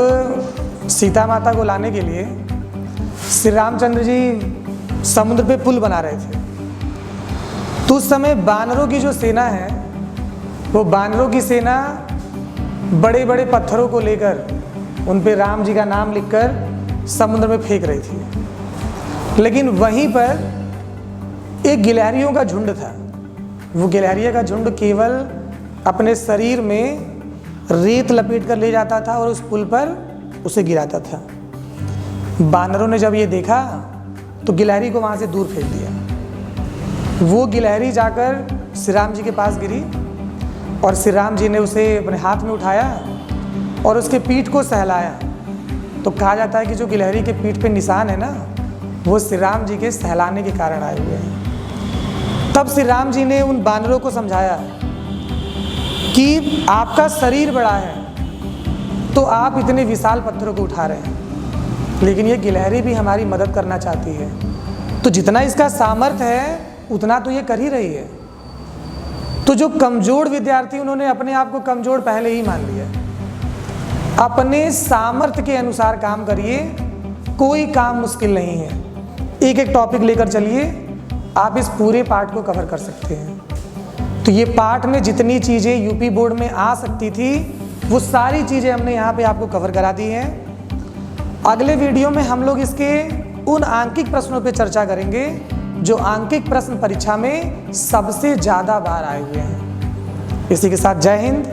सीता माता को लाने के लिए श्री रामचंद्र जी समुद्र पे पुल बना रहे थे, तो उस समय बानरों की जो सेना है, वो बानरों की सेना बड़े बड़े पत्थरों को लेकर उन पे राम जी का नाम लिखकर समुद्र में फेंक रही थी। लेकिन वहीं पर एक गिलहरियों का झुंड था। वो गिलहरियों का झुंड केवल अपने शरीर में रेत लपेट कर ले जाता था और उस पुल पर उसे गिराता था। बानरों ने जब ये देखा तो गिलहरी को वहाँ से दूर फेंक दिया। वो गिलहरी जाकर श्री राम जी के पास गिरी और श्री राम जी ने उसे अपने हाथ में उठाया और उसके पीठ को सहलाया। तो कहा जाता है कि जो गिलहरी के पीठ पे निशान है ना, वो श्री राम जी के सहलाने के कारण आए हुए हैं। तब श्री राम जी ने उन बानरों को समझाया कि आपका शरीर बड़ा है तो आप इतने विशाल पत्थरों को उठा रहे हैं, लेकिन ये गिलहरी भी हमारी मदद करना चाहती है, तो जितना इसका सामर्थ्य है उतना तो ये कर ही रही है। तो जो कमज़ोर विद्यार्थी, उन्होंने अपने आप को कमज़ोर पहले ही मान लिया। अपने सामर्थ्य के अनुसार काम करिए, कोई काम मुश्किल नहीं है। एक एक टॉपिक लेकर चलिए, आप इस पूरे पार्ट को कवर कर सकते हैं। तो ये पार्ट में जितनी चीज़ें यूपी बोर्ड में आ सकती थी वो सारी चीज़ें हमने यहाँ पे आपको कवर करा दी हैं। अगले वीडियो में हम लोग इसके उन आंकिक प्रश्नों पे चर्चा करेंगे जो आंकिक प्रश्न परीक्षा में सबसे ज़्यादा बार आए हुए हैं। इसी के साथ जय हिंद,